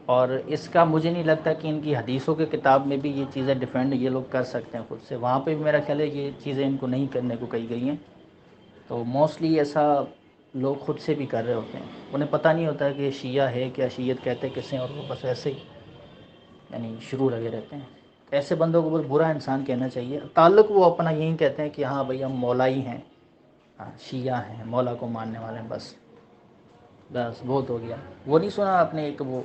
اور اس کا مجھے نہیں لگتا کہ ان کی حدیثوں کے کتاب میں بھی یہ چیزیں ڈیفینڈ یہ لوگ کر سکتے ہیں خود سے. وہاں پہ بھی میرا خیال ہے کہ یہ چیزیں ان کو نہیں کرنے کو کہی گئی ہیں. تو موسٹلی ایسا لوگ خود سے بھی کر رہے ہوتے ہیں. انہیں پتہ نہیں ہوتا ہے کہ شیعہ ہے کیا، شیعت کہتے کسے ہیں، اور وہ بس ایسے ہی یعنی شروع لگے رہتے ہیں. ایسے بندوں کو بس برا انسان کہنا چاہیے. تعلق وہ اپنا یہی کہتے ہیں کہ ہاں بھئی ہم مولائی ہیں، ہاں شیعہ ہیں، مولا کو ماننے والے ہیں. بس بس بہت ہو گیا. وہ نہیں سنا آپ نے ایک وہ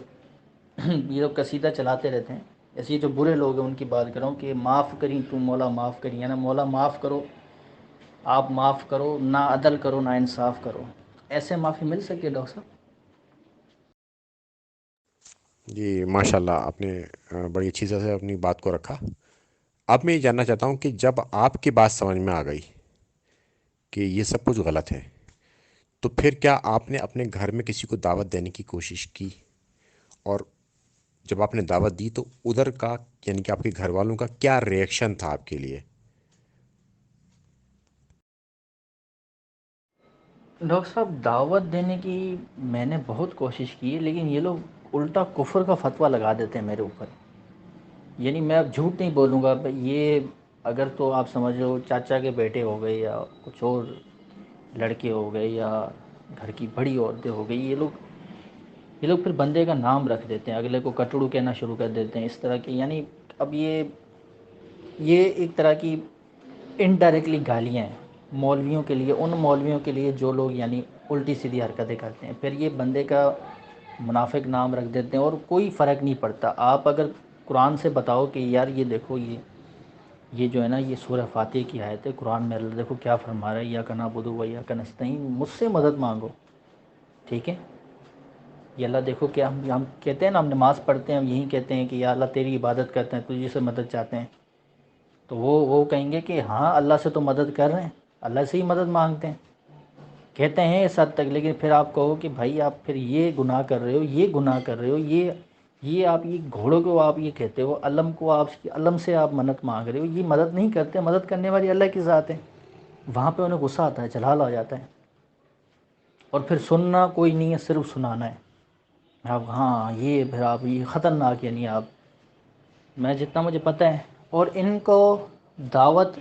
یہ لوگ قصیدہ چلاتے رہتے ہیں، ایسے جو برے لوگ ہیں ان کی بات کر رہا ہوں کہ معاف کریں تو مولا معاف کریں، یعنی مولا معاف کرو، آپ معاف کرو، نہ عدل کرو نہ انصاف کرو. ایسے معافی مل سکتی ہے ڈاکٹر صاحب؟ جی ماشاء اللہ، آپ نے بڑی اچھی طرح سے اپنی بات کو رکھا. اب میں یہ جاننا چاہتا ہوں کہ جب آپ کی بات سمجھ میں آ گئی کہ یہ سب کچھ غلط ہے، تو پھر کیا آپ نے اپنے گھر میں کسی کو دعوت دینے کی کوشش کی؟ اور جب آپ نے دعوت دی تو ادھر کا یعنی کہ آپ کے گھر والوں کا کیا ریئیکشن تھا آپ کے لیے؟ ڈاکٹر صاحب دعوت دینے کی میں نے بہت کوشش کی ہے، لیکن یہ لوگ الٹا کفر کا فتویٰ لگا دیتے ہیں میرے اوپر. یعنی میں اب جھوٹ نہیں بولوں گا. یہ اگر تو آپ سمجھو چاچا کے بیٹے ہو گئے یا کچھ اور لڑکے ہو گئے یا گھر کی بڑی عورتیں ہو گئی، یہ لوگ پھر بندے کا نام رکھ دیتے ہیں، اگلے کو کٹڑو کہنا شروع کر دیتے ہیں اس طرح کے. یعنی اب یہ ایک طرح کی انڈائریکٹلی گالیاں ہیں مولویوں کے لیے، ان مولویوں کے لیے جو لوگ یعنی الٹی سیدھی حرکتیں کرتے ہیں. پھر یہ بندے کا منافق نام رکھ دیتے ہیں اور کوئی فرق نہیں پڑتا. آپ اگر قرآن سے بتاؤ کہ یار یہ دیکھو یہ جو ہے نا یہ سورہ فاتح کی آیت ہے، قرآن میں اللہ دیکھو کیا فرما رہا ہے، یا کنا بدو و یا کنستین، مجھ سے مدد مانگو، ٹھیک ہے. یہ اللہ دیکھو کیا ہم کہتے ہیں نا، ہم نماز پڑھتے ہیں، ہم یہی کہتے ہیں کہ یا اللہ تیری عبادت کرتے ہیں، تجھے سے مدد چاہتے ہیں. تو وہ کہیں گے کہ ہاں اللہ سے تو مدد کر رہے ہیں، اللہ سے ہی مدد مانگتے ہیں، کہتے ہیں اس حد تک. لیکن پھر آپ کہو کہ بھائی آپ پھر یہ گناہ کر رہے ہو، یہ گناہ کر رہے ہو، یہ آپ یہ گھوڑوں کو آپ یہ کہتے ہو، علم کو آپ علم سے آپ منت مانگ رہے ہو. یہ مدد نہیں کرتے، مدد کرنے والی اللہ کی ذات ہے. وہاں پہ انہیں غصہ آتا ہے، جلال آ جاتا ہے. اور پھر سننا کوئی نہیں ہے، صرف سنانا ہے. اب ہاں یہ پھر آپ یہ خطرناک یعنی آپ میں جتنا مجھے پتہ ہے. اور ان کو دعوت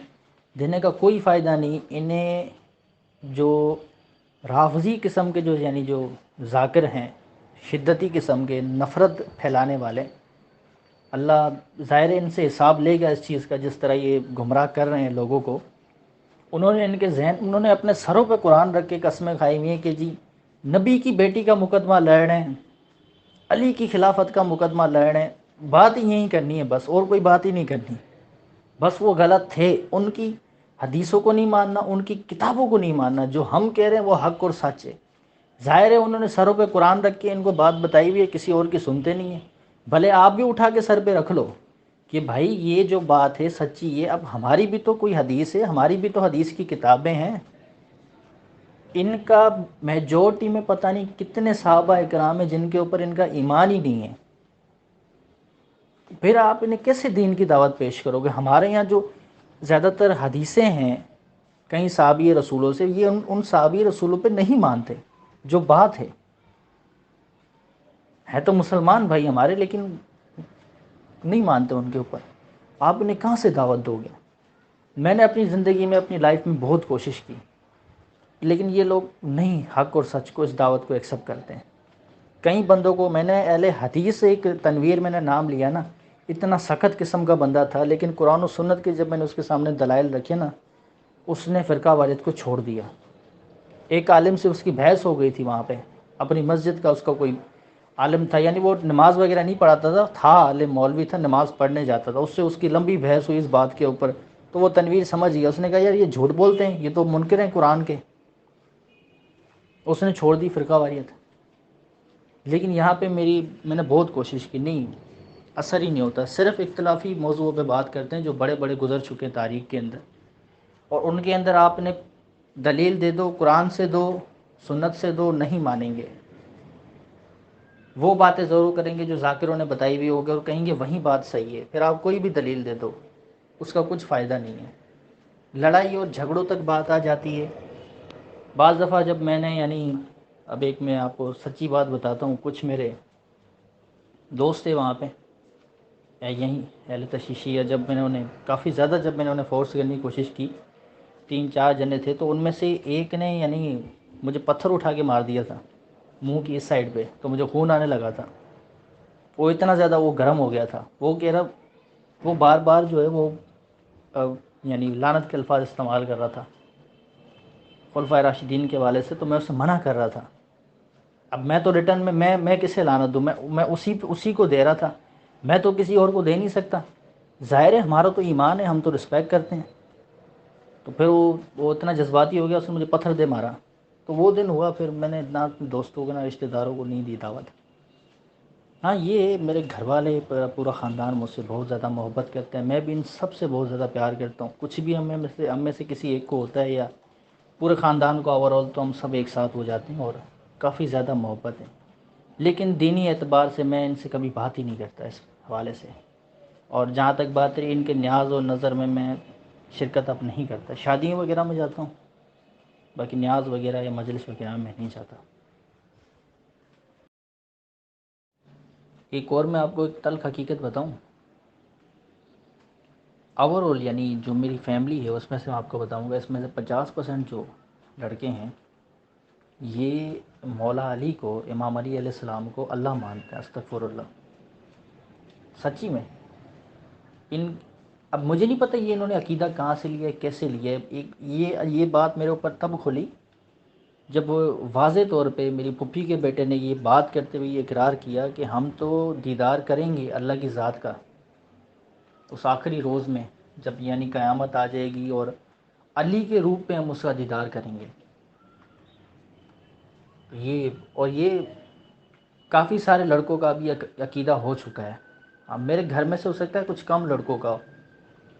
دینے کا کوئی فائدہ نہیں. انہیں جو رافضی قسم کے جو یعنی جو ذاکر ہیں، شدتی قسم کے نفرت پھیلانے والے، اللہ ظاہر ان سے حساب لے گا اس چیز کا. جس طرح یہ گمراہ کر رہے ہیں لوگوں کو، انہوں نے ان کے ذہن، انہوں نے اپنے سروں پہ قرآن رکھ کے قسمیں کھائی ہوئی ہیں کہ جی نبی کی بیٹی کا مقدمہ لڑ رہے ہیں، علی کی خلافت کا مقدمہ لڑ رہے ہیں. بات ہی یہی کرنی ہے بس، اور کوئی بات ہی نہیں کرنی. بس وہ غلط تھے، ان کی حدیثوں کو نہیں ماننا، ان کی کتابوں کو نہیں ماننا. جو ہم کہہ رہے ہیں وہ حق اور سچ ہے. ظاہر ہے انہوں نے سروں پہ قرآن رکھ کے ان کو بات بتائی ہوئی ہے، کسی اور کی سنتے نہیں ہیں. بھلے آپ بھی اٹھا کے سر پہ رکھ لو کہ بھائی یہ جو بات ہے سچی ہے. اب ہماری بھی تو کوئی حدیث ہے، ہماری بھی تو حدیث کی کتابیں ہیں. ان کا میجورٹی میں پتہ نہیں کتنے صحابہ اکرام ہیں جن کے اوپر ان کا ایمان ہی نہیں ہے، پھر آپ انہیں کیسے دین کی دعوت پیش کرو گے؟ ہمارے یہاں جو زیادہ تر حدیثیں ہیں کئی صحابی رسولوں سے، یہ ان صحابی رسولوں پہ نہیں مانتے، جو بات ہے تو مسلمان بھائی ہمارے، لیکن نہیں مانتے ان کے اوپر، آپ انہیں کہاں سے دعوت دو گے؟ میں نے اپنی زندگی میں اپنی لائف میں بہت کوشش کی، لیکن یہ لوگ نہیں حق اور سچ کو، اس دعوت کو ایکسیپٹ کرتے ہیں۔ کئی بندوں کو میں نے اہل حدیث سے، ایک تنویر میں نے نام لیا نا، اتنا سخت قسم کا بندہ تھا، لیکن قرآن و سنت کے جب میں نے اس کے سامنے دلائل رکھے نا، اس نے فرقہ واریت کو چھوڑ دیا۔ ایک عالم سے اس کی بحث ہو گئی تھی وہاں پہ، اپنی مسجد کا اس کا کوئی عالم تھا، یعنی وہ نماز وغیرہ نہیں پڑھاتا تھا عالم مولوی تھا، نماز پڑھنے جاتا تھا، اس سے اس کی لمبی بحث ہوئی اس بات کے اوپر، تو وہ تنویر سمجھ گیا، اس نے کہا یار یہ جھوٹ بولتے ہیں، یہ تو منکر ہیں قرآن کے، اس نے چھوڑ دی فرقہ واریت۔ لیکن یہاں پہ میں نے بہت کوشش کی، نہیں اثر ہی نہیں ہوتا، صرف اختلافی موضوعوں پہ بات کرتے ہیں جو بڑے بڑے گزر چکے ہیں تاریخ کے اندر، اور ان کے اندر آپ نے دلیل دے دو، قرآن سے دو، سنت سے دو، نہیں مانیں گے۔ وہ باتیں ضرور کریں گے جو ذاکروں نے بتائی ہوئی ہوگی، اور کہیں گے وہیں بات صحیح ہے، پھر آپ کوئی بھی دلیل دے دو اس کا کچھ فائدہ نہیں ہے، لڑائی اور جھگڑوں تک بات آ جاتی ہے۔ بعض دفعہ جب میں نے اب ایک میں آپ کو سچی بات بتاتا ہوں، کچھ میرے دوست تھے وہاں پہ، یہیں اہل تشیشیہ، جب میں نے انہیں کافی زیادہ، جب میں نے انہیں فورس کرنے کی کوشش کی، 3 4 جنے تھے، تو ان میں سے ایک نے مجھے پتھر اٹھا کے مار دیا تھا منہ کی اس سائڈ پہ، تو مجھے خون آنے لگا تھا، وہ اتنا زیادہ وہ گرم ہو گیا تھا، وہ کہہ رہا، وہ بار بار جو ہے وہ لعنت کے الفاظ استعمال کر رہا تھا خلفائے راشدین کے حوالے سے، تو میں اسے منع کر رہا تھا۔ اب میں تو ریٹرن میں کسے لعنت دوں؟ میں اسی کو دے رہا تھا، میں تو کسی اور کو دے نہیں سکتا۔ ظاہر ہے ہمارا تو ایمان ہے، ہم تو رسپیکٹ کرتے ہیں، تو پھر وہ اتنا جذباتی ہو گیا، اس نے مجھے پتھر دے مارا، تو وہ دن ہوا پھر میں نے نہ دوستوں کو نہ رشتہ داروں کو نہیں دی دعوت۔ ہاں یہ میرے گھر والے پورا خاندان مجھ سے بہت زیادہ محبت کرتے ہیں، میں بھی ان سب سے بہت زیادہ پیار کرتا ہوں، کچھ بھی ہم میں سے کسی ایک کو ہوتا ہے یا پورے خاندان کو اوور آل، تو ہم سب ایک ساتھ ہو جاتے ہیں اور کافی زیادہ محبت ہے۔ لیکن دینی اعتبار سے میں ان سے کبھی بات ہی نہیں کرتا اس حوالے سے، اور جہاں تک بات رہی ان کے نیاز اور نظر میں شرکت اب نہیں کرتا، شادیوں وغیرہ میں جاتا ہوں، باقی نیاز وغیرہ یا مجلس وغیرہ میں نہیں جاتا۔ ایک اور میں آپ کو ایک تلخ حقیقت بتاؤں، اوور آل جو میری فیملی ہے اس میں سے میں آپ کو بتاؤں گا، اس میں سے 50% جو لڑکے ہیں یہ مولا علی کو، امام علی علیہ السلام کو اللہ مانتے ہیں، استغفر اللہ، سچی میں۔ ان اب مجھے نہیں پتہ انہوں نے عقیدہ کہاں سے لیا ہے، کیسے لیا ہے، یہ بات میرے اوپر تب کھلی جب واضح طور پہ میری پھپھی کے بیٹے نے یہ بات کرتے ہوئے یہ اقرار کیا کہ ہم تو دیدار کریں گے اللہ کی ذات کا اس آخری روز میں، جب قیامت آ جائے گی اور علی کے روپ میں ہم اس کا دیدار کریں گے۔ یہ کافی سارے لڑکوں کا بھی عقیدہ ہو چکا ہے، اب میرے گھر میں سے ہو سکتا ہے کچھ کم لڑکوں کا،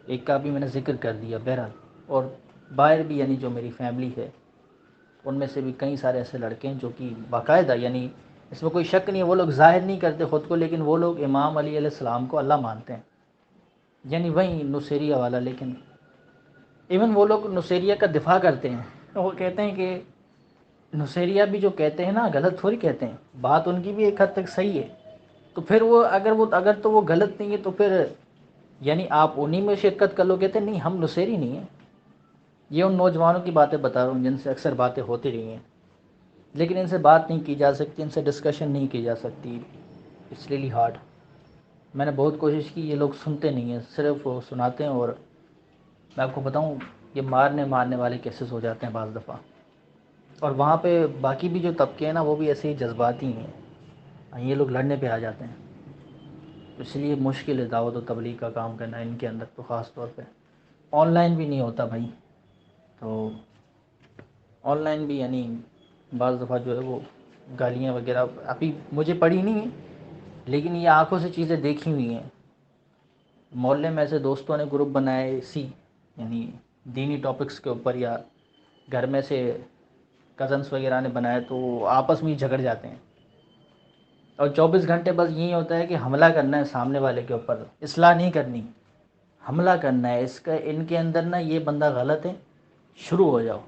ایک کا بھی میں نے ذکر کر دیا بہرحال، اور باہر بھی جو میری فیملی ہے ان میں سے بھی کئی سارے ایسے لڑکے ہیں جو کہ باقاعدہ اس میں کوئی شک نہیں ہے، وہ لوگ ظاہر نہیں کرتے خود کو، لیکن وہ لوگ امام علی علیہ السلام کو اللہ مانتے ہیں، وہی نصیریہ والا، لیکن ایون وہ لوگ نصیریہ کا دفاع کرتے ہیں، تو وہ کہتے ہیں کہ نصیریہ بھی جو کہتے ہیں نا غلط تھوڑی کہتے ہیں، بات ان کی بھی ایک حد تک صحیح ہے، تو پھر اگر تو وہ غلط نہیں ہے تو پھر آپ انہی میں شرکت کر لو، کہتے ہیں نہیں ہم نصیری نہیں ہیں۔ یہ ان نوجوانوں کی باتیں بتا رہا ہوں جن سے اکثر باتیں ہوتی رہی ہیں، لیکن ان سے بات نہیں کی جا سکتی، ان سے ڈسکشن نہیں کی جا سکتی، اٹس ریئلی ہارڈ۔ میں نے بہت کوشش کی، یہ لوگ سنتے نہیں ہیں، صرف وہ سناتے ہیں، اور میں آپ کو بتاؤں یہ مارنے والے کیسز ہو جاتے ہیں بعض دفعہ، اور وہاں پہ باقی بھی جو طبقے ہیں نا وہ بھی ایسے ہی جذباتی ہیں، یہ لوگ لڑنے پہ آ جاتے ہیں، اس لیے مشکل ہے دعوت و تبلیغ کا کام کرنا ان کے اندر، تو خاص طور پہ آن لائن بھی نہیں ہوتا بھائی، تو آن لائن بھی بعض دفعہ جو ہے وہ گالیاں وغیرہ ابھی مجھے پڑھی نہیں ہیں، لیکن یہ آنکھوں سے چیزیں دیکھی ہوئی ہیں، محلے میں ایسے دوستوں نے گروپ بنائے اسی دینی ٹاپکس کے اوپر، یا گھر میں سے کزنس وغیرہ نے بنایا تو آپس میں ہی جھگڑ جاتے ہیں، اور 24 گھنٹے بس یہی ہوتا ہے کہ حملہ کرنا ہے سامنے والے کے اوپر، اصلاح نہیں کرنی، حملہ کرنا ہے، اس کا ان کے اندر نا یہ بندہ غلط ہے، شروع ہو جاؤ۔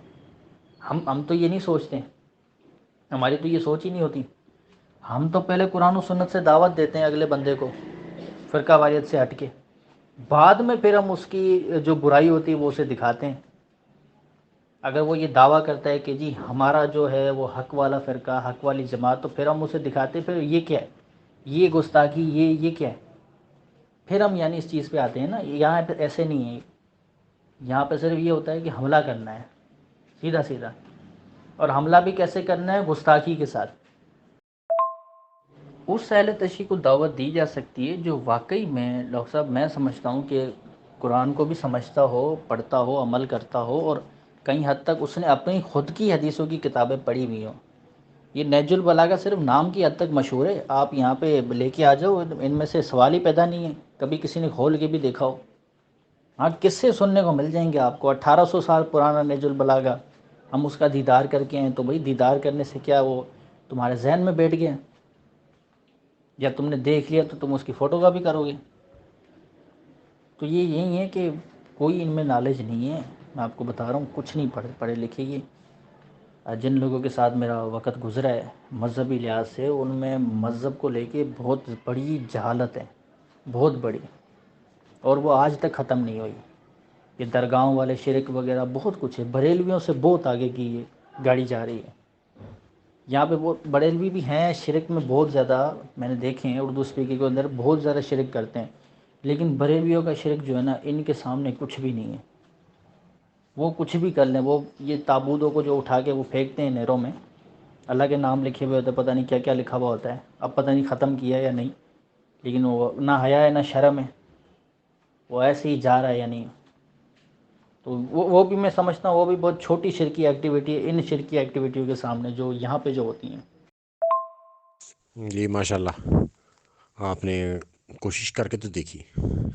ہم تو یہ نہیں سوچتے، ہماری تو یہ سوچ ہی نہیں ہوتی، ہم تو پہلے قرآن و سنت سے دعوت دیتے ہیں اگلے بندے کو، فرقہ واریت سے ہٹ کے، بعد میں پھر ہم اس کی جو برائی ہوتی ہے وہ اسے دکھاتے ہیں۔ اگر وہ یہ دعویٰ کرتا ہے کہ جی ہمارا جو ہے وہ حق والا فرقہ، حق والی جماعت، تو پھر ہم اسے دکھاتے ہیں، پھر یہ کیا ہے، یہ گستاخی، یہ کیا ہے، پھر ہم یعنی اس چیز پہ آتے ہیں نا۔ یہاں پہ ایسے نہیں ہے، یہاں پہ صرف یہ ہوتا ہے کہ حملہ کرنا ہے، سیدھا سیدھا، اور حملہ بھی کیسے کرنا ہے؟ گستاخی کے ساتھ۔ اس اہل تشیع کو دعوت دی جا سکتی ہے جو واقعی میں، ڈاکٹر صاحب میں سمجھتا ہوں کہ قرآن کو بھی سمجھتا ہو، پڑھتا ہو، عمل کرتا ہو، اور کئی حد تک اس نے اپنی خود کی حدیثوں کی کتابیں پڑھی ہوئی ہوں۔ یہ نہج البلاغہ صرف نام کی حد تک مشہور ہے، آپ یہاں پہ لے کے آ جاؤ، ان میں سے سوال ہی پیدا نہیں ہے کبھی کسی نے کھول کے بھی دیکھا ہو۔ ہاں، قصے سننے کو مل جائیں گے آپ کو، 1800 سال پرانا نہج البلاغہ، ہم اس کا دیدار کر کے ہیں، تو بھئی دیدار کرنے سے کیا وہ تمہارے ذہن میں بیٹھ گیا، یا تم نے دیکھ لیا تو تم اس کی فوٹو کاپی کرو گے؟ تو یہ یہی ہے کہ کوئی ان میں نالج نہیں ہے، میں آپ کو بتا رہا ہوں، کچھ نہیں پڑھے لکھے یہ جن لوگوں کے ساتھ میرا وقت گزرا ہے مذہبی لحاظ سے، ان میں مذہب کو لے کے بہت بڑی جہالت ہے، بہت بڑی، اور وہ آج تک ختم نہیں ہوئی۔ یہ درگاہوں والے شرک وغیرہ بہت کچھ ہے، بریلویوں سے بہت آگے کی یہ گاڑی جا رہی ہے۔ یہاں پہ وہ بریلوی بھی ہیں شرک میں بہت زیادہ، میں نے دیکھے ہیں اردو اسپیکنگ کے اندر بہت زیادہ شرک کرتے ہیں، لیکن بریلویوں کا شرک جو ہے نا، ان کے سامنے کچھ بھی نہیں ہے۔ وہ کچھ بھی کر لیں، وہ یہ تابوتوں کو جو اٹھا کے وہ پھینکتے ہیں نہروں میں، اللہ کے نام لکھے ہوئے ہوتے ہیں، پتہ نہیں کیا کیا لکھا ہوا ہوتا ہے، اب پتہ نہیں ختم کیا یا نہیں، لیکن وہ نہ حیا ہے نہ شرم ہے، وہ ایسے ہی جا رہا ہے یا نہیں۔ تو وہ بھی میں سمجھتا ہوں وہ بھی بہت چھوٹی شرکی ایکٹیویٹی ہے ان شرکی ایکٹیویٹیوں کے سامنے جو یہاں پہ جو ہوتی ہیں۔ جی ماشاء اللہ، آپ نے کوشش کر کے تو دیکھی،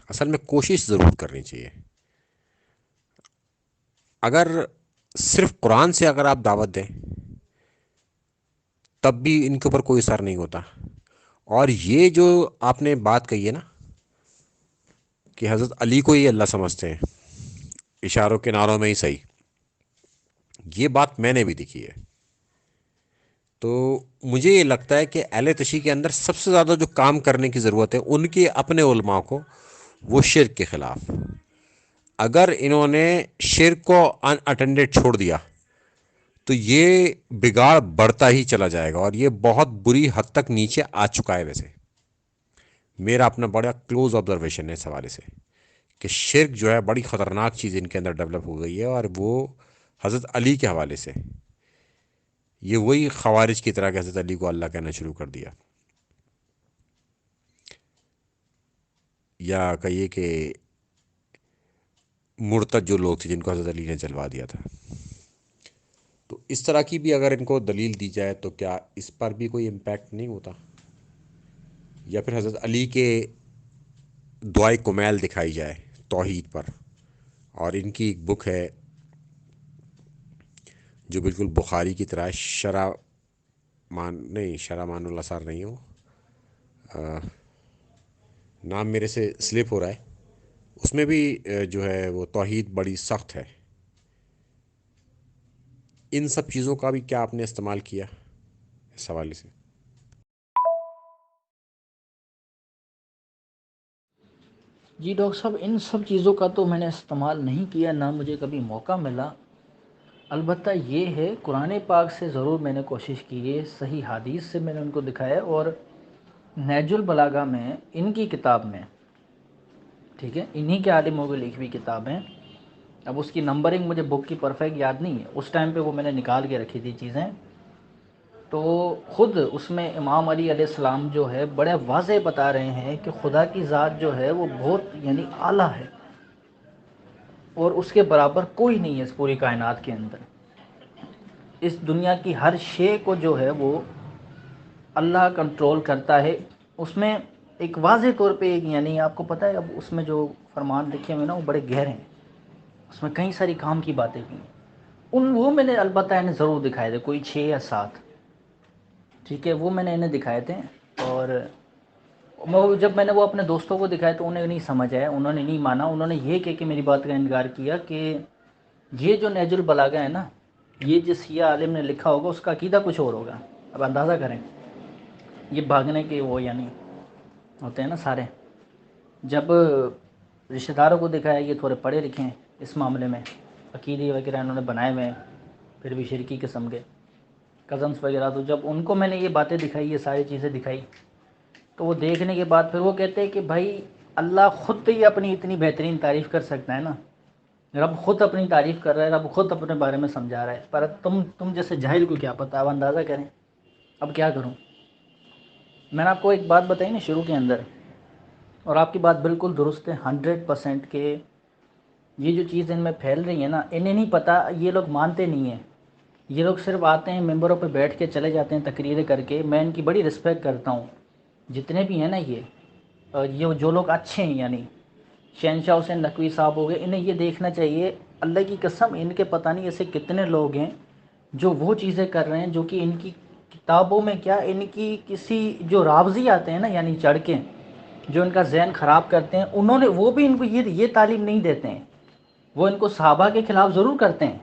اصل میں کوشش ضرور کرنی چاہیے۔ اگر صرف قرآن سے اگر آپ دعوت دیں تب بھی ان کے اوپر کوئی اثر نہیں ہوتا۔ اور یہ جو آپ نے بات کہی ہے نا کہ حضرت علی کو ہی اللہ سمجھتے ہیں، اشاروں کے نعروں میں ہی صحیح، یہ بات میں نے بھی دیکھی ہے۔ تو مجھے یہ لگتا ہے کہ اہل تشیع کے اندر سب سے زیادہ جو کام کرنے کی ضرورت ہے ان کے اپنے علماء کو، وہ شرک کے خلاف۔ اگر انہوں نے شرک کو ان اٹینڈڈ چھوڑ دیا تو یہ بگاڑ بڑھتا ہی چلا جائے گا، اور یہ بہت بری حد تک نیچے آ چکا ہے۔ ویسے میرا اپنا بڑا کلوز آبزرویشن ہے اس حوالے سے کہ شرک جو ہے بڑی خطرناک چیز ان کے اندر ڈیولپ ہو گئی ہے، اور وہ حضرت علی کے حوالے سے یہ وہی خوارج کی طرح کہ حضرت علی کو اللہ کہنا شروع کر دیا، یا کہیے کہ مرتد جو لوگ تھے جن کو حضرت علی نے جلوا دیا تھا۔ تو اس طرح کی بھی اگر ان کو دلیل دی جائے تو کیا اس پر بھی کوئی امپیکٹ نہیں ہوتا؟ یا پھر حضرت علی کے دعائے کمیل دکھائی جائے توحید پر، اور ان کی ایک بک ہے جو بالکل بخاری کی طرح شرح مان الاثار نہیں ہو، نام میرے سے سلپ ہو رہا ہے، اس میں بھی جو ہے وہ توحید بڑی سخت ہے۔ ان سب چیزوں کا بھی کیا آپ نے استعمال کیا اس حوالے سے؟ جی ڈاکٹر صاحب، ان سب چیزوں کا تو میں نے استعمال نہیں کیا، نہ مجھے کبھی موقع ملا۔ البتہ یہ ہے قرآن پاک سے ضرور میں نے کوشش کی ہے، صحیح حدیث سے میں نے ان کو دکھایا، اور نہج البلاغہ میں ان کی کتاب میں، ٹھیک ہے، انہی کے عالموں کی لکھی ہوئی کتاب ہیں۔ اب اس کی نمبرنگ مجھے بک کی پرفیکٹ یاد نہیں ہے، اس ٹائم پہ وہ میں نے نکال کے رکھی تھی چیزیں، تو خود اس میں امام علی علیہ السلام جو ہے بڑے واضح بتا رہے ہیں کہ خدا کی ذات جو ہے وہ بہت یعنی اعلیٰ ہے، اور اس کے برابر کوئی نہیں ہے اس پوری کائنات کے اندر۔ اس دنیا کی ہر شے کو جو ہے وہ اللہ کنٹرول کرتا ہے۔ اس میں ایک واضح طور پہ ایک یعنی آپ کو پتہ ہے، اب اس میں جو فرمان لکھے ہوئے نا وہ بڑے گہرے ہیں، اس میں کئی ساری کام کی باتیں کی ہیں۔ وہ میں نے البتہ انہیں ضرور دکھائے تھے، کوئی 6 یا 7، ٹھیک ہے، وہ میں نے انہیں دکھائے تھے۔ اور جب میں نے وہ اپنے دوستوں کو دکھائے تو انہیں نہیں سمجھ آیا، انہوں نے نہیں مانا، انہوں نے یہ کہہ کے میری بات کا انکار کیا کہ یہ جو نہج البلاغہ ہے نا، یہ جس شیعہ عالم نے لکھا ہوگا اس کا عقیدہ کچھ اور ہوگا۔ اب اندازہ کریں، یہ بھاگنے کے وہ یعنی ہوتے ہیں نا سارے۔ جب رشتہ داروں کو دکھایا یہ تھوڑے پڑھے لکھے ہیں اس معاملے میں، عقیدے وغیرہ انہوں نے بنائے ہوئے ہیں، پھر بھی شرکی قسم کے کزنس وغیرہ، تو جب ان کو میں نے یہ باتیں دکھائی، یہ ساری چیزیں دکھائی، تو وہ دیکھنے کے بعد پھر وہ کہتے ہیں کہ بھائی اللہ خود تو یہ اپنی اتنی بہترین تعریف کر سکتا ہے نا، رب خود اپنی تعریف کر رہا ہے، رب خود اپنے بارے میں سمجھا رہا ہے، پر تم جیسے جاہل کو کیا پتہ، اب اندازہ کریں اب کیا کروں۔ میں نے آپ کو ایک بات بتائی نا شروع کے اندر، اور آپ کی بات بالکل درست ہے 100% کہ یہ جو چیز ان میں پھیل رہی ہے نا، انہیں نہیں پتہ، یہ لوگ مانتے نہیں ہیں، یہ لوگ صرف آتے ہیں ممبروں پہ بیٹھ کے چلے جاتے ہیں تقریریں کر کے۔ میں ان کی بڑی رسپیکٹ کرتا ہوں، جتنے بھی ہیں نا یہ جو لوگ اچھے ہیں، یعنی شہنشاہ حسین نقوی صاحب ہو گئے، انہیں یہ دیکھنا چاہیے، اللہ کی قسم ان کے پتہ نہیں ایسے کتنے لوگ ہیں جو وہ چیزیں کر رہے ہیں جو کہ ان کی کتابوں میں کیا، ان کی کسی جو رابضی آتے ہیں نا، یعنی چڑھ کے جو ان کا ذہن خراب کرتے ہیں، انہوں نے وہ بھی ان کو یہ تعلیم نہیں دیتے ہیں۔ وہ ان کو صحابہ کے خلاف ضرور کرتے ہیں،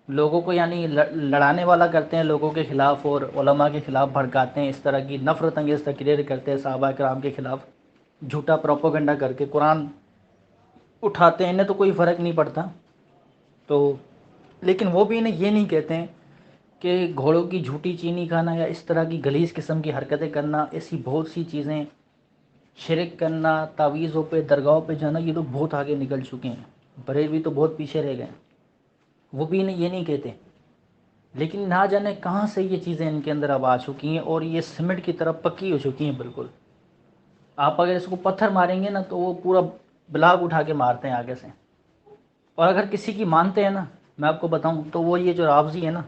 لوگوں کو یعنی لڑانے والا کرتے ہیں لوگوں کے خلاف، اور علماء کے خلاف بھڑکاتے ہیں، اس طرح کی نفرت انگیز تقریر کرتے ہیں صحابہ کرام کے خلاف، جھوٹا پروپیگنڈا کر کے قرآن اٹھاتے ہیں، انہیں تو کوئی فرق نہیں پڑتا۔ تو لیکن وہ بھی انہیں یہ نہیں کہتے ہیں کہ گھوڑوں کی جھوٹی چینی کھانا یا اس طرح کی غلیظ قسم کی حرکتیں کرنا، ایسی بہت سی چیزیں، شرک کرنا، تعویذوں پہ درگاہوں پہ جانا، یہ تو بہت آگے نکل چکے ہیں، بریلوی تو بہت پیچھے رہ گئے، وہ بھی انہیں یہ نہیں کہتے۔ لیکن نہ جانے کہاں سے یہ چیزیں ان کے اندر اب آ چکی ہیں، اور یہ سیمنٹ کی طرف پکی ہو چکی ہیں بالکل۔ آپ اگر اس کو پتھر ماریں گے نا تو وہ پورا بلاک اٹھا کے مارتے ہیں آگے سے، اور اگر کسی کی مانتے ہیں نا، میں آپ کو بتاؤں تو وہ یہ جو رافضی ہے نا،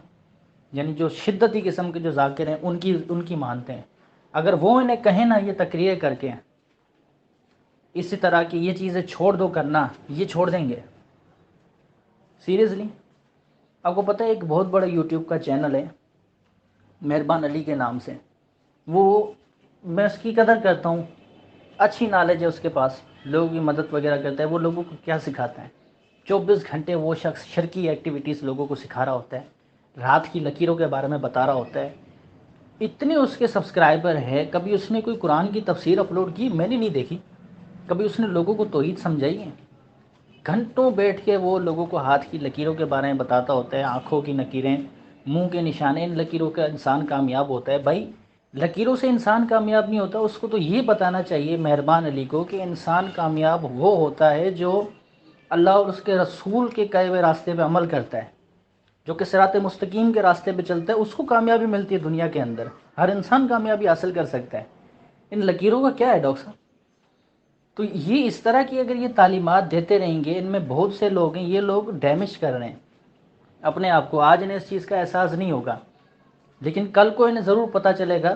یعنی جو شدتی قسم کے جو ذاکر ہیں، ان کی مانتے ہیں۔ اگر وہ انہیں کہیں نا یہ تقریر کر کے اسی طرح کی یہ چیزیں چھوڑ دو کرنا، یہ چھوڑ دیں گے سیریسلی۔ آپ کو پتہ ہے ایک بہت بڑا یوٹیوب کا چینل ہے مہربان علی کے نام سے، وہ میں اس کی قدر کرتا ہوں، اچھی نالج ہے اس کے پاس، لوگوں کی مدد وغیرہ کرتا ہے۔ وہ لوگوں کو کیا سکھاتا ہے، 24 گھنٹے وہ شخص شرکی ایکٹیویٹیز لوگوں کو سکھا رہا ہوتا ہے، رات کی لکیروں کے بارے میں بتا رہا ہوتا ہے۔ اتنے اس کے سبسکرائبر ہے، کبھی اس نے کوئی قرآن کی تفسیر اپلوڈ کی میں نے نہیں دیکھی، کبھی اس نے لوگوں کو توحید سمجھائی ہے؟ گھنٹوں بیٹھ کے وہ لوگوں کو ہاتھ کی لکیروں کے بارے میں بتاتا ہوتا ہے، آنکھوں کی لکیریں، منہ کے نشانے، ان لکیروں کا انسان کامیاب ہوتا ہے۔ بھائی لکیروں سے انسان کامیاب نہیں ہوتا، اس کو تو یہ بتانا چاہیے مہربان علی کو کہ انسان کامیاب وہ ہوتا ہے جو اللہ اور اس کے رسول کے کہے ہوئے راستے پہ عمل کرتا ہے، جو کہ صراط مستقیم کے راستے پہ چلتا ہے، اس کو کامیابی ملتی ہے دنیا کے اندر۔ ہر انسان کامیابی حاصل کر سکتا ہے، ان لکیروں کا کیا ہے ڈاکٹر صاحب؟ تو یہ اس طرح کی اگر یہ تعلیمات دیتے رہیں گے، ان میں بہت سے لوگ ہیں، یہ لوگ ڈیمیج کر رہے ہیں اپنے آپ کو۔ آج انہیں اس چیز کا احساس نہیں ہوگا، لیکن کل کو انہیں ضرور پتہ چلے گا۔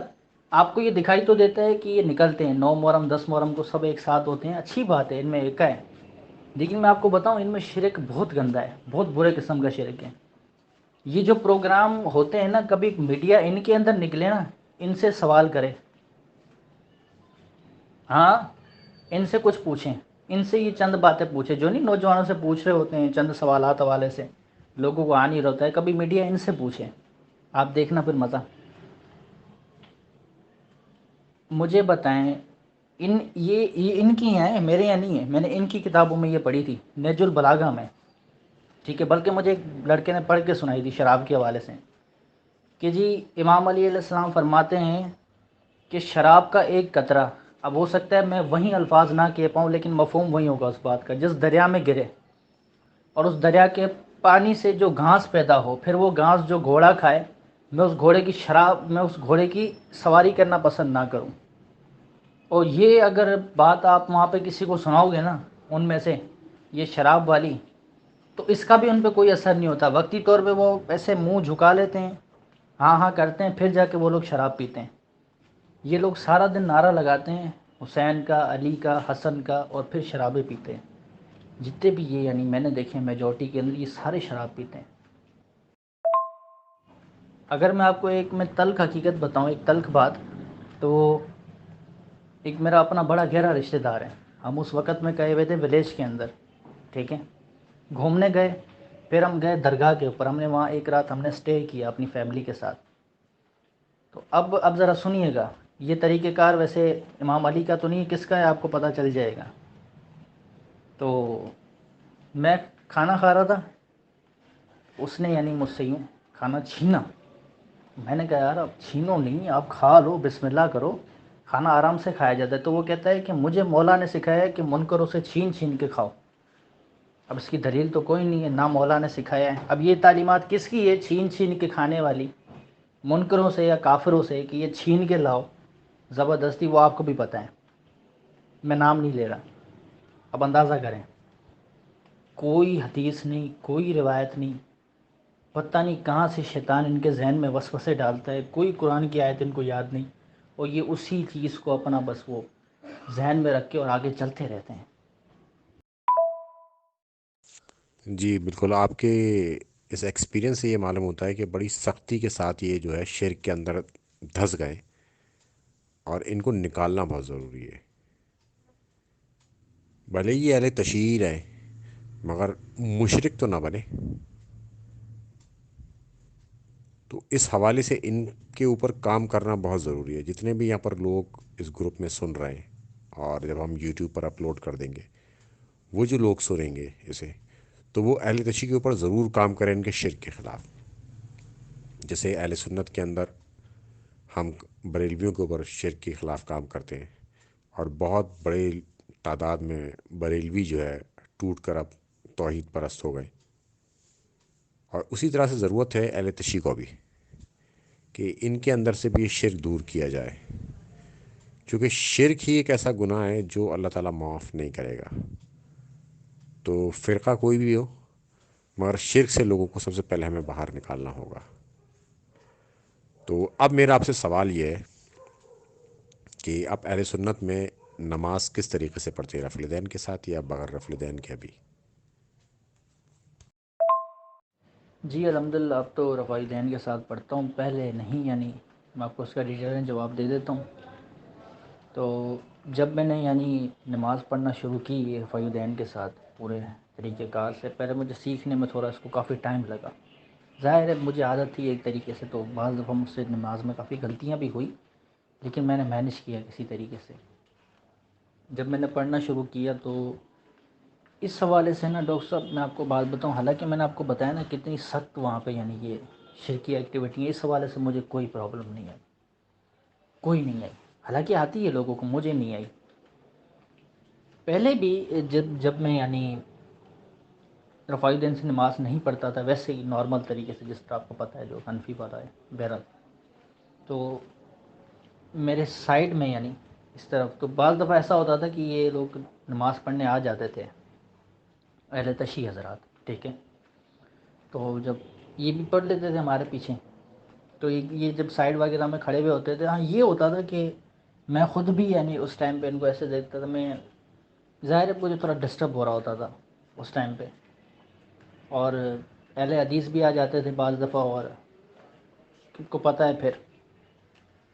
آپ کو یہ دکھائی تو دیتا ہے کہ یہ نکلتے ہیں 9 محرم 10 محرم کو سب ایک ساتھ ہوتے ہیں، اچھی بات ہے، ان میں ایک ہے، لیکن میں آپ کو بتاؤں ان میں شرک بہت گندا ہے، بہت برے قسم کا شرک ہے۔ یہ جو پروگرام ہوتے ہیں نا، کبھی میڈیا ان کے اندر نکلے نا، ان سے سوال کرے، ہاں ان سے کچھ پوچھیں، ان سے یہ چند باتیں پوچھیں جو نہیں نوجوانوں سے پوچھ رہے ہوتے ہیں، چند سوالات حوالے سے لوگوں کو آ نہیں رہتا ہے، کبھی میڈیا ان سے پوچھیں، آپ دیکھنا پھر مزہ۔ مجھے بتائیں، یہ ان کی ہیں، میرے یہاں نہیں ہے، میں نے ان کی کتابوں میں یہ پڑھی تھی نہج البلاغہ میں، ٹھیک ہے، بلکہ مجھے ایک لڑکے نے پڑھ کے سنائی تھی شراب کے حوالے سے، کہ جی امام علی علیہ السلام فرماتے ہیں کہ شراب کا ایک قطرہ، اب ہو سکتا ہے میں وہیں الفاظ نہ کہہ پاؤں لیکن مفہوم وہی ہوگا اس بات کا، جس دریا میں گرے اور اس دریا کے پانی سے جو گھاس پیدا ہو، پھر وہ گھاس جو گھوڑا کھائے، میں اس گھوڑے کی سواری کرنا پسند نہ کروں۔ اور یہ اگر بات آپ وہاں پہ کسی کو سناؤ گے نا، ان میں سے یہ شراب والی، تو اس کا بھی ان پہ کوئی اثر نہیں ہوتا، وقتی طور پہ وہ ایسے منہ جھکا لیتے ہیں، ہاں ہاں کرتے ہیں، پھر جا کے وہ لوگ شراب پیتے ہیں۔ یہ لوگ سارا دن نعرہ لگاتے ہیں حسین کا، علی کا، حسن کا، اور پھر شرابیں پیتے ہیں۔ جتنے بھی یہ یعنی میں نے دیکھے میجورٹی کے اندر یہ سارے شراب پیتے ہیں۔ اگر میں آپ کو ایک میں تلخ حقیقت بتاؤں، ایک تلخ بات، تو ایک میرا اپنا بڑا گہرا رشتہ دار ہے، ہم اس وقت میں گئے ہوئے تھے ولیج کے اندر، ٹھیک ہے، گھومنے گئے، پھر ہم گئے درگاہ کے اوپر، ہم نے وہاں ایک رات ہم نے اسٹے کیا اپنی فیملی کے ساتھ۔ تو اب ذرا سنیے گا، یہ طریقہ کار ویسے امام علی کا تو نہیں، کس کا ہے آپ کو پتہ چل جائے گا۔ تو میں کھانا کھا رہا تھا، اس نے یعنی مجھ سے یوں کھانا چھینا۔ میں نے کہا یار اب چھینو نہیں، آپ کھا لو، بسم اللہ کرو، کھانا آرام سے کھایا جاتا ہے۔ تو وہ کہتا ہے کہ مجھے مولا نے سکھایا ہے کہ منکروں سے چھین چھین کے کھاؤ۔ اب اس کی دلیل تو کوئی نہیں ہے، نہ مولا نے سکھایا ہے۔ اب یہ تعلیمات کس کی ہے چھین چھین کے کھانے والی؟ منکروں سے یا کافروں سے کہ یہ چھین کے لاؤ زبردستی، وہ آپ کو بھی پتہ ہے، میں نام نہیں لے رہا، اب اندازہ کریں۔ کوئی حدیث نہیں، کوئی روایت نہیں، پتہ نہیں کہاں سے شیطان ان کے ذہن میں وسوسے ڈالتا ہے، کوئی قرآن کی آیت ان کو یاد نہیں، اور یہ اسی چیز کو اپنا بس وہ ذہن میں رکھ کے اور آگے چلتے رہتے ہیں۔ جی بالکل، آپ کے اس ایکسپیرینس سے یہ معلوم ہوتا ہے کہ بڑی سختی کے ساتھ یہ جو ہے شرک کے اندر دھس گئے، اور ان کو نکالنا بہت ضروری ہے۔ بھلے یہ اہل تشہیر ہے مگر مشرک تو نہ بنے۔ تو اس حوالے سے ان کے اوپر کام کرنا بہت ضروری ہے۔ جتنے بھی یہاں پر لوگ اس گروپ میں سن رہے ہیں، اور جب ہم یوٹیوب پر اپلوڈ کر دیں گے، وہ جو لوگ سنیں گے اسے، تو وہ اہل تشیع کے اوپر ضرور کام کریں ان کے شرک کے خلاف۔ جیسے اہل سنت کے اندر ہم بریلویوں کے اوپر شرک کے خلاف کام کرتے ہیں، اور بہت بڑے تعداد میں بریلوی جو ہے ٹوٹ کر اب توحید پرست ہو گئے۔ اور اسی طرح سے ضرورت ہے اہل تشیع کو بھی کہ ان کے اندر سے بھی یہ شرک دور کیا جائے، کیونکہ شرک ہی ایک ایسا گناہ ہے جو اللہ تعالیٰ معاف نہیں کرے گا۔ تو فرقہ کوئی بھی ہو، مگر شرک سے لوگوں کو سب سے پہلے ہمیں باہر نکالنا ہوگا۔ تو اب میرا آپ سے سوال یہ ہے کہ آپ اہل سنت میں نماز کس طریقے سے پڑھتے ہیں، رفع الیدین کے ساتھ یا بغیر رفع الیدین کے؟ ابھی جی الحمدللہ اب تو رفع دین کے ساتھ پڑھتا ہوں، پہلے نہیں، یعنی میں آپ کو اس کا ڈیٹیل جواب دے دیتا ہوں۔ تو جب میں نے یعنی نماز پڑھنا شروع کی رفع دین کے ساتھ پورے طریقہ کار سے، پہلے مجھے سیکھنے میں تھوڑا اس کو کافی ٹائم لگا۔ ظاہر ہے مجھے عادت تھی ایک طریقے سے، تو بعض دفعہ مجھ سے نماز میں کافی غلطیاں بھی ہوئی، لیکن میں نے مینج کیا کسی طریقے سے۔ جب میں نے پڑھنا شروع کیا تو اس حوالے سے نا ڈاکٹر صاحب میں آپ کو بات بتاؤں، حالانکہ میں نے آپ کو بتایا نا کتنی سخت وہاں پہ یعنی یہ شرکی ایکٹیویٹی ہے، اس حوالے سے مجھے کوئی پرابلم نہیں آئی، کوئی نہیں آئی، حالانکہ آتی ہے لوگوں کو، مجھے نہیں آئی۔ پہلے بھی جب میں یعنی رفع دین سے نماز نہیں پڑھتا تھا، ویسے ہی نارمل طریقے سے جس طرح آپ کو پتہ ہے جو حنفی والا ہے بہرحال، تو میرے سائڈ میں یعنی اس طرف تو بعض دفعہ ایسا ہوتا تھا کہ یہ لوگ نماز پڑھنے آ جاتے تھے اہل تشیع حضرات، ٹھیک ہے، تو جب یہ بھی پڑھ لیتے تھے ہمارے پیچھے، تو یہ جب سائڈ وغیرہ میں کھڑے ہوئے ہوتے تھے، ہاں یہ ہوتا تھا کہ میں خود بھی یعنی اس ٹائم پہ ان کو ایسے دیکھتا تھا، میں ظاہر ہے مجھے تھوڑا ڈسٹرب ہو رہا ہوتا تھا اس ٹائم پہ، اور اہل حدیث بھی آ جاتے تھے بعض دفعہ، اور ان کو پتہ ہے پھر،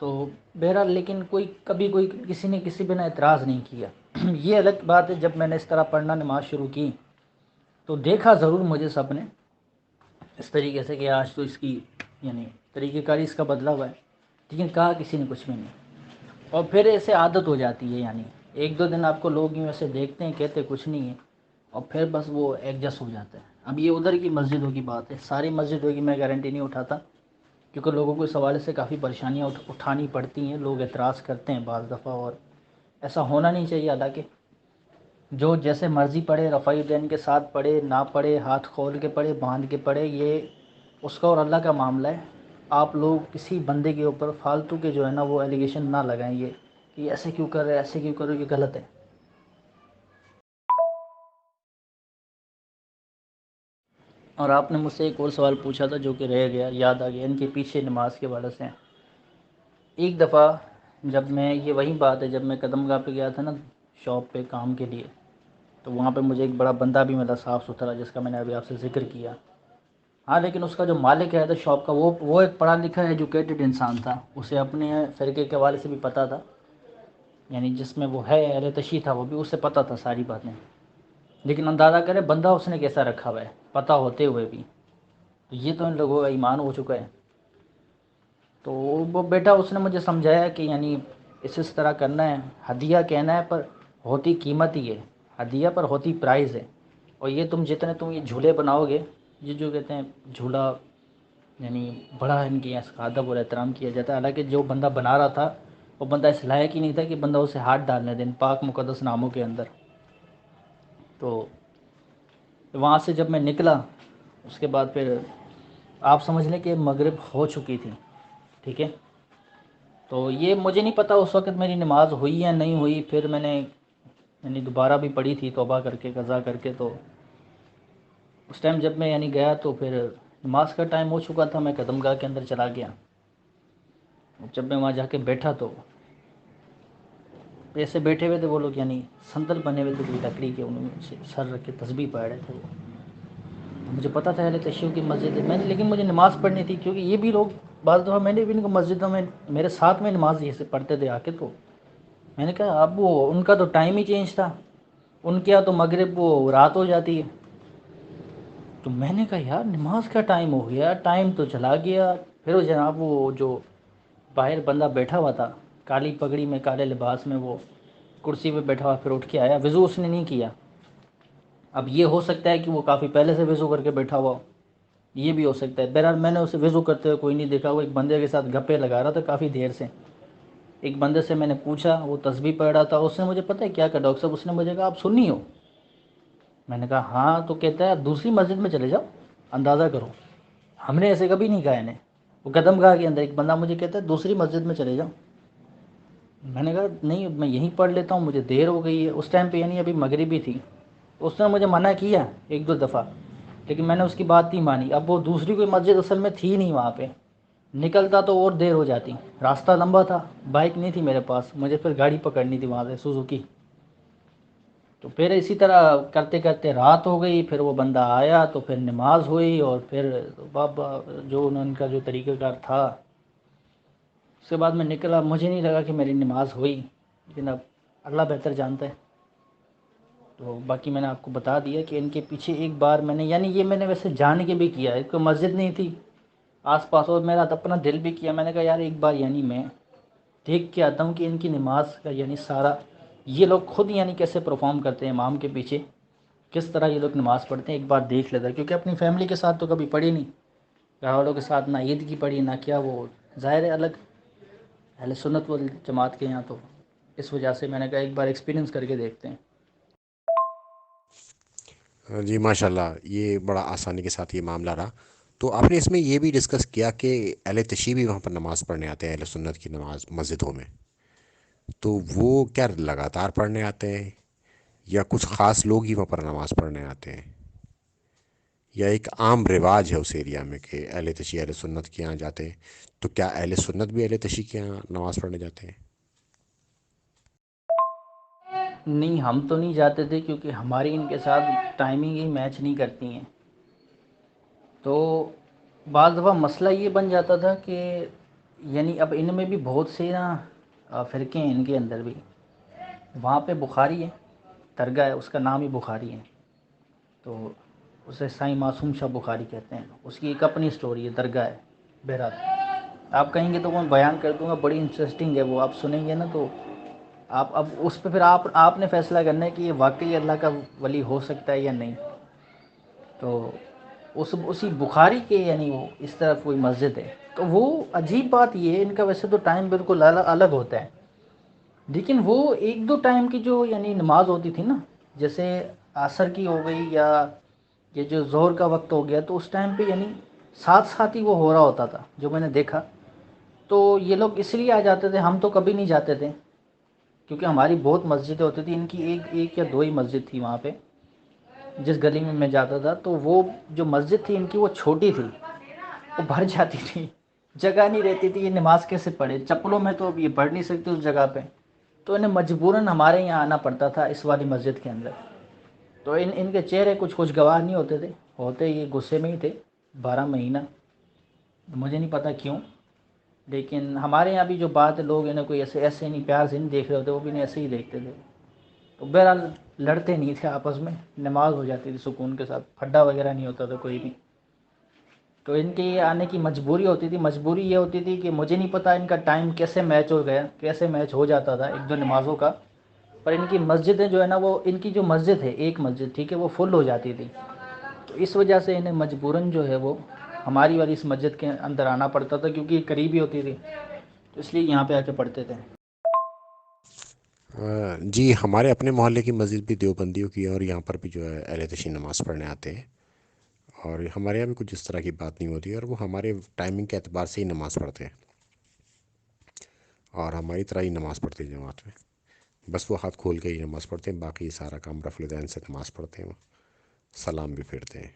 تو بہرحال لیکن کبھی کوئی کسی نے کسی پہ نہ اعتراض نہیں کیا۔ یہ الگ بات ہے جب میں نے اس طرح پڑھنا نماز شروع کی تو دیکھا ضرور مجھے سب نے اس طریقے سے کہ آج تو اس کی یعنی طریقہ کاری اس کا بدلا ہوا ہے، لیکن کہا کسی نے کچھ بھی نہیں، اور پھر ایسے عادت ہو جاتی ہے، یعنی ایک دو دن آپ کو لوگ یوں ایسے دیکھتے ہیں کہتے کچھ نہیں ہے، اور پھر بس وہ ایڈجسٹ ہو جاتا ہے۔ اب یہ ادھر کی مسجدوں کی بات ہے، ساری مسجدوں کی میں گارنٹی نہیں اٹھاتا، کیونکہ لوگوں کو اس حوالے سے کافی پریشانیاں اٹھانی پڑتی ہیں، لوگ اعتراض کرتے ہیں بعض دفعہ، اور ایسا ہونا نہیں چاہیے۔ حالانکہ جو جیسے مرضی پڑھے، رفع دین کے ساتھ پڑھے، نہ پڑھے، ہاتھ کھول کے پڑھے، باندھ کے پڑھے، یہ اس کا اور اللہ کا معاملہ ہے۔ آپ لوگ کسی بندے کے اوپر فالتو کے جو ہے نا وہ ایلیگیشن نہ لگائیں، یہ کہ ایسے کیوں کر رہے، ایسے کیوں کر رہے، یہ غلط ہے۔ اور آپ نے مجھ سے ایک اور سوال پوچھا تھا جو کہ رہ گیا، یاد آ گیا، ان کے پیچھے نماز کے حوالے سے۔ ایک دفعہ جب میں یہ وہی بات ہے جب میں قدم گاہ پہ گیا تھا نا شاپ پہ کام کے لیے، تو وہاں پہ مجھے ایک بڑا بندہ بھی ملا صاف ستھرا، جس کا میں نے ابھی آپ سے ذکر کیا. ہاں لیکن اس کا جو مالک ہے تو شاپ کا، وہ ایک پڑھا لکھا ایجوکیٹڈ انسان تھا. اسے اپنے فرقے کے حوالے سے بھی پتہ تھا، یعنی جس میں وہ ہے اہل تشیع تھا، وہ بھی اسے پتہ تھا ساری باتیں. لیکن اندازہ کرے بندہ اس نے کیسا رکھا ہوا ہے پتہ ہوتے ہوئے بھی. تو یہ تو ان لوگوں کا ایمان ہو چکا ہے. تو وہ بیٹا اس نے مجھے سمجھایا کہ یعنی اس طرح کرنا ہے، ہدیہ کہنا ہے پر ہوتی قیمت ہی ہے، ہدیہ پر ہوتی پرائز ہے. اور یہ جتنے تم یہ جھولے بناؤ گے، یہ جو کہتے ہیں جھولا، یعنی بڑا ان کی ادب اور احترام کیا جاتا ہے. حالانکہ جو بندہ بنا رہا تھا وہ بندہ اس لائق ہی نہیں تھا کہ بندہ اسے ہاتھ ڈالنے دیں پاک مقدس ناموں کے اندر. تو وہاں سے جب میں نکلا، اس کے بعد پھر آپ سمجھ لیں کہ مغرب ہو چکی تھی. ٹھیک ہے، تو یہ مجھے نہیں پتہ اس وقت میری نماز ہوئی یا نہیں ہوئی. پھر میں نے یعنی دوبارہ بھی پڑھی تھی توبہ کر کے، قضا کر کے. تو اس ٹائم جب میں یعنی گیا تو پھر نماز کا ٹائم ہو چکا تھا. میں قدم گاہ کے اندر چلا گیا. جب میں وہاں جا کے بیٹھا تو ایسے بیٹھے ہوئے تھے وہ لوگ، یعنی سندل بنے ہوئے تھے کوئی لکڑی کے، انہوں نے سر رکھ کے تسبیح پڑھ رہے تھے. وہ مجھے پتہ تھا اہل تشیع کی مسجد ہے، لیکن مجھے نماز پڑھنی تھی کیونکہ یہ بھی لوگ بعض دفعہ میں نے بھی ان کو مسجدوں میں میرے ساتھ میں نماز یہ سے پڑھتے تھے آ کے. تو میں نے کہا اب وہ ان کا تو ٹائم ہی چینج تھا، ان کے یہاں تو مغرب وہ رات ہو جاتی ہے. تو میں نے کہا یار نماز کا ٹائم ہو گیا، ٹائم تو چلا گیا. پھر وہ جناب وہ جو باہر بندہ بیٹھا ہوا تھا کالی پگڑی میں کالے لباس میں، وہ کرسی پہ بیٹھا ہوا، پھر اٹھ کے آیا. وضو اس نے نہیں کیا. اب یہ ہو سکتا ہے کہ وہ کافی پہلے سے وضو کر کے بیٹھا ہوا ہو، یہ بھی ہو سکتا ہے. بہرحال میں نے اسے وضو کرتے ہوئے کوئی نہیں دیکھا. وہ ایک بندے کے ساتھ گپے لگا رہا تھا کافی دیر سے. ایک بندے سے میں نے پوچھا، وہ تسبیح پڑھ رہا تھا. اس نے مجھے پتہ ہے کیا کہا ڈاکٹر صاحب، اس نے مجھے کہا آپ سنی ہو؟ میں نے کہا ہاں. تو کہتا ہے دوسری مسجد میں چلے جاؤ، اندازہ کرو ہم نے ایسے کبھی نہیں کہا انہیں. وہ قدم گاہ کے اندر ایک بندہ مجھے کہتا ہے دوسری مسجد میں چلے جاؤ. میں نے کہا نہیں میں یہیں پڑھ لیتا ہوں، مجھے دیر ہو گئی ہے. اس ٹائم پہ یعنی ابھی مغرب ہی تھی. اس نے مجھے منع کیا ایک دو دفعہ، لیکن میں نے اس کی بات نہیں مانی. اب وہ دوسری کوئی مسجد اصل میں تھی نہیں وہاں پہ، نکلتا تو اور دیر ہو جاتی. راستہ لمبا تھا، بائک نہیں تھی میرے پاس، مجھے پھر گاڑی پکڑنی تھی وہاں سے سوزوکی. تو پھر اسی طرح کرتے کرتے رات ہو گئی. پھر وہ بندہ آیا تو پھر نماز ہوئی، اور پھر بابا جو ان کا جو طریقہ کار تھا، اس کے بعد میں نکلا. مجھے نہیں لگا کہ میری نماز ہوئی، لیکن اب اللہ بہتر جانتا ہے. تو باقی میں نے آپ کو بتا دیا کہ ان کے پیچھے ایک بار میں نے، یعنی یہ میں نے ویسے جان کے بھی کیا ہے، کوئی مسجد نہیں تھی آس پاس، اور میرا اپنا دل بھی کیا. میں نے کہا یار ایک بار یعنی میں دیکھ کے آتا ہوں کہ ان کی نماز کا یعنی سارا یہ لوگ خود یعنی کیسے پرفارم کرتے ہیں امام کے پیچھے، کس طرح یہ لوگ نماز پڑھتے ہیں. ایک بار دیکھ لیتا، کیونکہ اپنی فیملی کے ساتھ تو کبھی پڑھی نہیں، گھر والوں کے ساتھ نہ عید کی پڑھی نہ کیا. وہ ظاہر ہے الگ اہل سنت والجماعت کے یہاں، تو اس وجہ سے میں نے کہا ایک بار ایکسپیرینس کر کے دیکھتے ہیں. جی ماشاء اللہ، یہ بڑا آسانی کے ساتھ یہ معاملہ رہا. تو آپ نے اس میں یہ بھی ڈسکس کیا کہ اہل تشیع بھی وہاں پر نماز پڑھنے آتے ہیں اہل سنت کی نماز مسجدوں میں، تو وہ کیا لگاتار پڑھنے آتے ہیں یا کچھ خاص لوگ ہی وہاں پر نماز پڑھنے آتے ہیں، یا ایک عام رواج ہے اس ایریا میں کہ اہل تشیع اہل سنت کے یہاں جاتے ہیں؟ تو کیا اہل سنت بھی اہل تشیع کے یہاں نماز پڑھنے جاتے ہیں؟ نہیں ہم تو نہیں جاتے تھے، کیونکہ ہماری ان کے ساتھ ٹائمنگ ہی میچ نہیں کرتی ہیں. تو بعض دفعہ مسئلہ یہ بن جاتا تھا کہ یعنی اب ان میں بھی بہت سے نا فرقے ہیں ان کے اندر بھی. وہاں پہ بخاری ہے، درگاہ ہے، اس کا نام ہی بخاری ہے. تو اسے سائیں معصوم شاہ بخاری کہتے ہیں. اس کی ایک اپنی سٹوری ہے، درگاہ ہے. بہرحال آپ کہیں گے تو میں بیان کر دوں گا، بڑی انٹرسٹنگ ہے وہ. آپ سنیں گے نا تو آپ اب اس پہ پھر آپ نے فیصلہ کرنا ہے کہ یہ واقعی اللہ کا ولی ہو سکتا ہے یا نہیں. تو اسی بخاری کے یعنی وہ اس طرف کوئی مسجد ہے. تو وہ عجیب بات یہ ہے، ان کا ویسے تو ٹائم بالکل الگ ہوتا ہے، لیکن وہ ایک دو ٹائم کی جو یعنی نماز ہوتی تھی نا، جیسے عصر کی ہو گئی یا یہ جو ظہر کا وقت ہو گیا، تو اس ٹائم پہ یعنی ساتھ ساتھ ہی وہ ہو رہا ہوتا تھا جو میں نے دیکھا. تو یہ لوگ اس لیے آ جاتے تھے، ہم تو کبھی نہیں جاتے تھے کیونکہ ہماری بہت مسجدیں ہوتی تھیں. ان کی ایک یا دو ہی مسجد تھی وہاں پہ جس گلی میں جاتا تھا. تو وہ جو مسجد تھی ان کی وہ چھوٹی تھی، وہ بھر جاتی تھی، جگہ نہیں رہتی تھی. یہ نماز کیسے پڑھے؟ چپلوں میں تو اب یہ پڑھ نہیں سکتے اس جگہ پہ. تو انہیں مجبوراً ہمارے یہاں آنا پڑتا تھا اس والی مسجد کے اندر. تو ان کے چہرے کچھ خوشگوار نہیں ہوتے تھے، ہوتے یہ غصے میں ہی تھے 12 مہینہ، مجھے نہیں پتہ کیوں، لیکن ہمارے یہاں بھی جو بات ہے لوگ انہیں کوئی ایسے نہیں پیار سے نہیں دیکھ رہے ہوتے، وہ بھی انہیں ایسے ہی دیکھتے تھے. تو بہرحال لڑتے نہیں تھے آپس میں، نماز ہو جاتی تھی سکون کے ساتھ، پھڈا وغیرہ نہیں ہوتا تھا کوئی بھی. تو ان کے یہ آنے کی مجبوری ہوتی تھی، مجبوری یہ ہوتی تھی کہ مجھے نہیں پتہ ان کا ٹائم کیسے میچ ہو گیا، کیسے میچ ہو جاتا تھا ایک دو نمازوں کا، پر ان کی مسجدیں جو ہے نا، وہ ان کی جو مسجد ہے ایک مسجد ٹھیک ہے، وہ فل ہو جاتی تھی. تو اس وجہ سے انہیں مجبوراً جو ہے وہ ہماری والی اس مسجد کے اندر آنا پڑتا تھا، کیونکہ یہ قریبی ہوتی تھی، تو اس لیے یہاں پہ آ کے پڑھتے تھے. جی، ہمارے اپنے محلے کی مسجد بھی دیوبندیوں کی ہے، اور یہاں پر بھی جو ہے اہل تشیع نماز پڑھنے آتے ہیں. اور ہمارے یہاں بھی کچھ اس طرح کی بات نہیں ہوتی ہے، اور وہ ہمارے ٹائمنگ کے اعتبار سے ہی نماز پڑھتے ہیں، اور ہماری طرح ہی نماز پڑھتے ہیں جماعت میں. بس وہ ہاتھ کھول کے ہی نماز پڑھتے ہیں، باقی سارا کام رفع الدین سے نماز پڑھتے ہیں، وہ سلام بھی پھیرتے ہیں.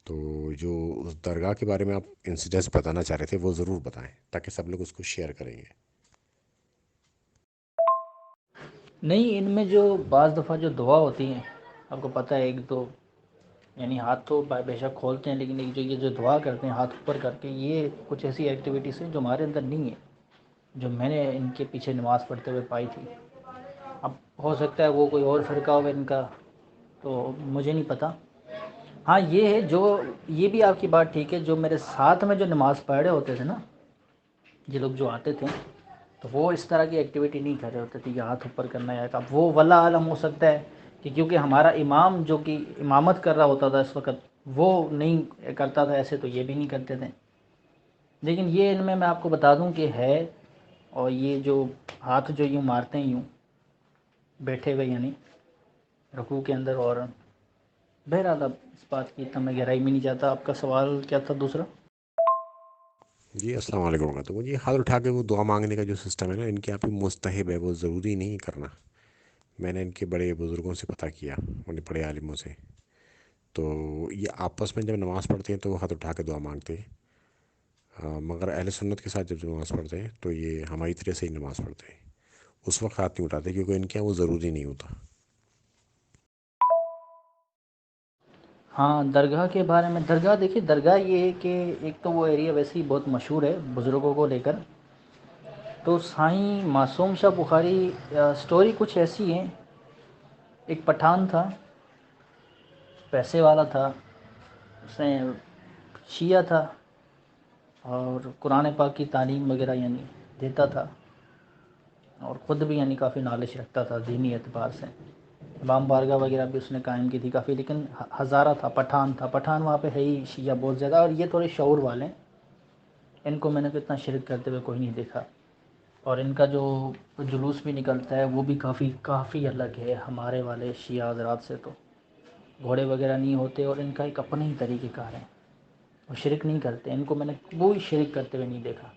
تو جو اس درگاہ کے بارے میں آپ انسیڈنس بتانا چاہ رہے تھے وہ ضرور بتائیں، تاکہ سب لوگ اس کو شیئر کریں گے. نہیں، ان میں جو بعض دفعہ جو دعا ہوتی ہیں، آپ کو پتہ ہے ایک تو یعنی ہاتھ تو بے شک کھولتے ہیں، لیکن ایک جو یہ جو دعا کرتے ہیں ہاتھ اوپر کر کے، یہ کچھ ایسی ایکٹیویٹیز ہیں جو ہمارے اندر نہیں ہے، جو میں نے ان کے پیچھے نماز پڑھتے ہوئے پائی تھی. اب ہو سکتا ہے وہ کوئی اور فرقہ ہو ان کا، تو مجھے نہیں پتہ. ہاں یہ ہے، جو یہ بھی آپ کی بات ٹھیک ہے، جو میرے ساتھ میں جو نماز پڑھ رہے ہوتے تھے نا، یہ لوگ جو آتے تھے، تو وہ اس طرح کی ایکٹیویٹی نہیں کر رہے ہوتے تھے، یہ ہاتھ اوپر کرنا ہے. اب وہ واللہ عالم ہو سکتا ہے کہ کیونکہ ہمارا امام جو کہ امامت کر رہا ہوتا تھا اس وقت، وہ نہیں کرتا تھا ایسے، تو یہ بھی نہیں کرتے تھے. لیکن یہ ان میں آپ کو بتا دوں کہ ہے. اور یہ جو ہاتھ جو یوں مارتے ہیں یوں بیٹھے ہوئے، یعنی رکوع کے اندر، اور بہرحال اب اس بات کی اتنا میں گہرائی میں نہیں جاتا. آپ کا سوال کیا تھا دوسرا؟ جی، السلام علیکم ورحمۃ اللہ. جی، ہاتھ اٹھا کے وہ دعا مانگنے کا جو سسٹم ہے نا، ان کے یہاں پہ مستحب ہے، وہ ضروری نہیں کرنا. میں نے ان کے بڑے بزرگوں سے پتہ کیا، انہیں بڑے عالموں سے. تو یہ آپس میں جب نماز پڑھتے ہیں تو وہ ہاتھ اٹھا کے دعا مانگتے ہیں. مگر اہل سنت کے ساتھ جب نماز پڑھتے ہیں تو یہ ہماری طرح سے ہی نماز پڑھتے ہیں، اس وقت ہاتھ نہیں اٹھاتے، کیونکہ ان کے یہاں وہ ضروری نہیں ہوتا. ہاں، درگاہ کے بارے میں، درگاہ دیکھیے، درگاہ یہ ہے کہ ایک تو وہ ایریا ویسے ہی بہت مشہور ہے بزرگوں کو لے کر. تو سائیں معصوم شاہ بخاری سٹوری کچھ ایسی ہے. ایک پٹھان تھا، پیسے والا تھا، اس نے شیعہ تھا، اور قرآن پاک کی تعلیم وغیرہ یعنی دیتا تھا، اور خود بھی یعنی کافی نالج رکھتا تھا دینی اعتبار سے. امام بارگاہ وغیرہ بھی اس نے قائم کی تھی کافی، لیکن ہزارہ تھا، پٹھان تھا. پٹھان وہاں پہ ہے ہی شیعہ بہت زیادہ، اور یہ تھوڑے شعور والے ہیں. ان کو میں نے تو اتنا شرک کرتے ہوئے کوئی نہیں دیکھا. اور ان کا جو جلوس بھی نکلتا ہے وہ بھی کافی کافی الگ ہے ہمارے والے شیعہ حضرات سے. تو گھوڑے وغیرہ نہیں ہوتے، اور ان کا ایک اپنا ہی طریقہ کار ہے، وہ شرک نہیں کرتے. ان کو میں نے کوئی شرک کرتے ہوئے نہیں دیکھا.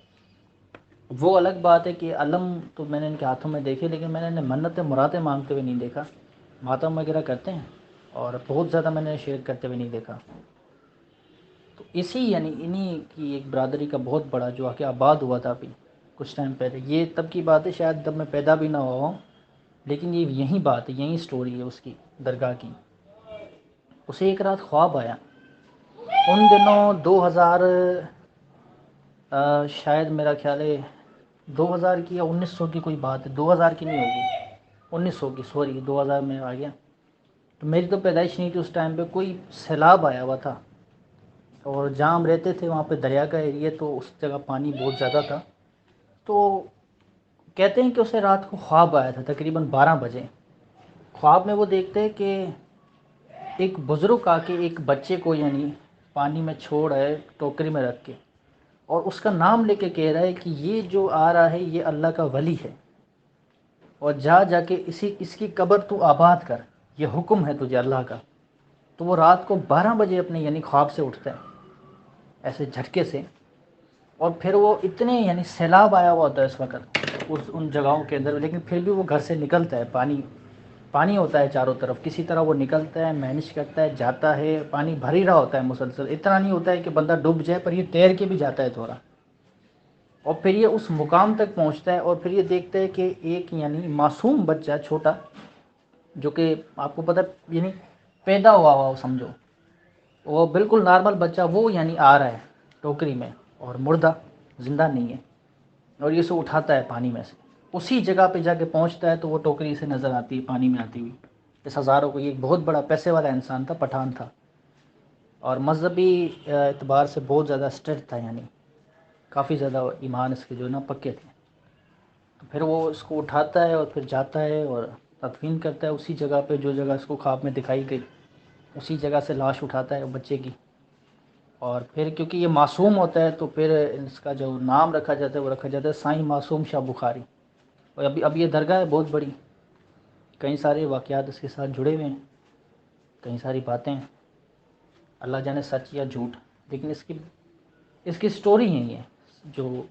وہ الگ بات ہے کہ علم تو میں نے ان کے ہاتھوں میں دیکھے، لیکن میں نے انہیں منتیں مرادیں مانگتے ہوئے نہیں دیکھا. ماتم وغیرہ کرتے ہیں، اور بہت زیادہ میں نے شرک کرتے ہوئے نہیں دیکھا. تو اسی یعنی انہی کی ایک برادری کا بہت بڑا جو آ کے آباد ہوا تھا ابھی کچھ ٹائم پہلے. یہ تب کی بات ہے، شاید تب میں پیدا بھی نہ ہوا ہوں، لیکن یہ یہی بات ہے، یہی سٹوری ہے اس کی درگاہ کی. اسے ایک رات خواب آیا. ان دنوں 2000 شاید میرا خیال ہے 2000 کی یا 1900 کی کوئی بات ہے، 2000 کی نہیں ہوگی، 1900 کی، سوری 2000 میں آ گیا. تو میری تو پیدائش نہیں تھی اس ٹائم پہ. کوئی سیلاب آیا ہوا تھا، اور جہاں ہم رہتے تھے وہاں پہ دریا کا ایریا، تو اس جگہ پانی بہت زیادہ تھا. تو کہتے ہیں کہ اسے رات کو خواب آیا تھا تقریباً 12 بجے. خواب میں وہ دیکھتے ہیں کہ ایک بزرگ آ کے ایک بچے کو یعنی پانی میں چھوڑ ہے ٹوکری میں رکھ کے، اور اس کا نام لے کے کہہ رہا ہے کہ یہ جو آ رہا ہے یہ اللہ کا ولی ہے، اور جا جا کے اس کی قبر تو آباد کر، یہ حکم ہے تجھے اللہ کا. تو وہ رات کو 12 بجے اپنے یعنی خواب سے اٹھتا ہے ایسے جھٹکے سے. اور پھر وہ اتنے یعنی سیلاب آیا ہوا ہوتا ہے اس وقت ان جگہوں کے اندر، لیکن پھر بھی وہ گھر سے نکلتا ہے. پانی پانی ہوتا ہے چاروں طرف، کسی طرح وہ نکلتا ہے، مینج کرتا ہے، جاتا ہے. پانی بھر ہی رہا ہوتا ہے مسلسل، اتنا نہیں ہوتا ہے کہ بندہ ڈوب جائے، پر یہ تیر کے بھی جاتا ہے تھوڑا. اور پھر یہ اس مقام تک پہنچتا ہے، اور پھر یہ دیکھتا ہے کہ ایک یعنی معصوم بچہ چھوٹا جو کہ آپ کو پتہ یعنی پیدا ہوا ہوا سمجھو، وہ بالکل نارمل بچہ وہ یعنی آ رہا ہے ٹوکری میں، اور مردہ زندہ نہیں ہے، اور یہ اسے اٹھاتا ہے پانی میں سے، اسی جگہ پہ جا کے پہنچتا ہے تو وہ ٹوکری سے نظر آتی ہے پانی میں آتی ہوئی اس ہزاروں کو۔ یہ ایک بہت بڑا پیسے والا انسان تھا، پٹھان تھا، اور مذہبی اعتبار سے بہت زیادہ اسٹرکٹ تھا، یعنی کافی زیادہ ایمان اس کے جو نا پکے تھے۔ تو پھر وہ اس کو اٹھاتا ہے اور پھر جاتا ہے اور تدفین کرتا ہے اسی جگہ پہ جو جگہ اس کو خواب میں دکھائی گئی، اسی جگہ سے لاش اٹھاتا ہے بچے کی، اور پھر کیونکہ یہ معصوم ہوتا ہے تو پھر اس کا جو نام رکھا جاتا ہے وہ رکھا جاتا ہے سائیں معصوم شاہ بخاری۔ اور اب یہ درگاہ ہے بہت بڑی، کئی سارے واقعات اس کے ساتھ جڑے ہوئے ہیں، کئی ساری باتیں ہیں، اللہ جانے سچ یا جھوٹ، لیکن اس کی سٹوری ہے یہ جو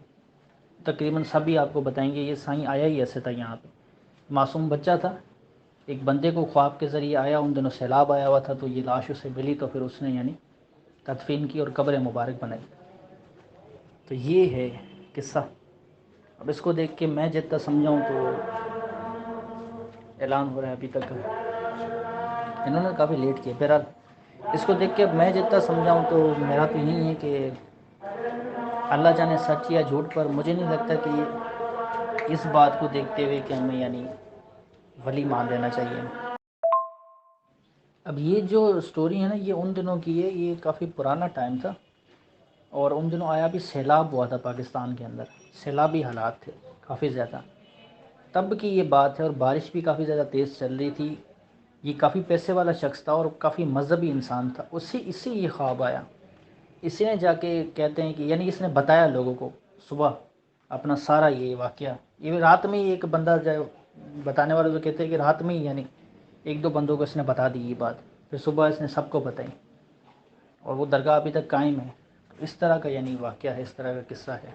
تقریباً سبھی آپ کو بتائیں گے۔ یہ سائیں آیا ہی ایسے تھا یہاں پہ، معصوم بچہ تھا، ایک بندے کو خواب کے ذریعے آیا، ان دنوں سیلاب آیا ہوا تھا تو یہ لاش اسے ملی، تو پھر اس نے یعنی تدفین کی اور قبر مبارک بنائی۔ تو یہ ہے قصہ۔ اب اس کو دیکھ کے میں جتنا سمجھاؤں تو اعلان ہو رہا ہے ابھی تک انہوں نے کافی لیٹ کیا، بہرحال اس کو دیکھ کے میں جتنا سمجھاؤں تو میرا تو یہی ہے کہ اللہ جانے سچ یا جھوٹ، پر مجھے نہیں لگتا کہ اس بات کو دیکھتے ہوئے کہ ہمیں یعنی ولی مان لینا چاہیے۔ اب یہ جو سٹوری ہے نا یہ ان دنوں کی ہے، یہ کافی پرانا ٹائم تھا، اور ان دنوں آیا بھی سیلاب ہوا تھا پاکستان کے اندر، سیلابی حالات تھے کافی زیادہ، تب کی یہ بات ہے، اور بارش بھی کافی زیادہ تیز چل رہی تھی۔ یہ کافی پیسے والا شخص تھا اور کافی مذہبی انسان تھا، اس سے یہ خواب آیا، اسی نے جا کے کہتے ہیں کہ یعنی اس نے بتایا لوگوں کو صبح اپنا سارا یہ واقعہ، یہ رات میں ہی ایک بندہ جو بتانے والے تو کہتے ہیں کہ رات میں ہی یعنی ایک دو بندوں کو اس نے بتا دی یہ بات، پھر صبح اس نے سب کو بتائی، اور وہ درگاہ ابھی تک قائم ہے۔ اس طرح کا یعنی واقعہ ہے، اس طرح کا قصہ ہے۔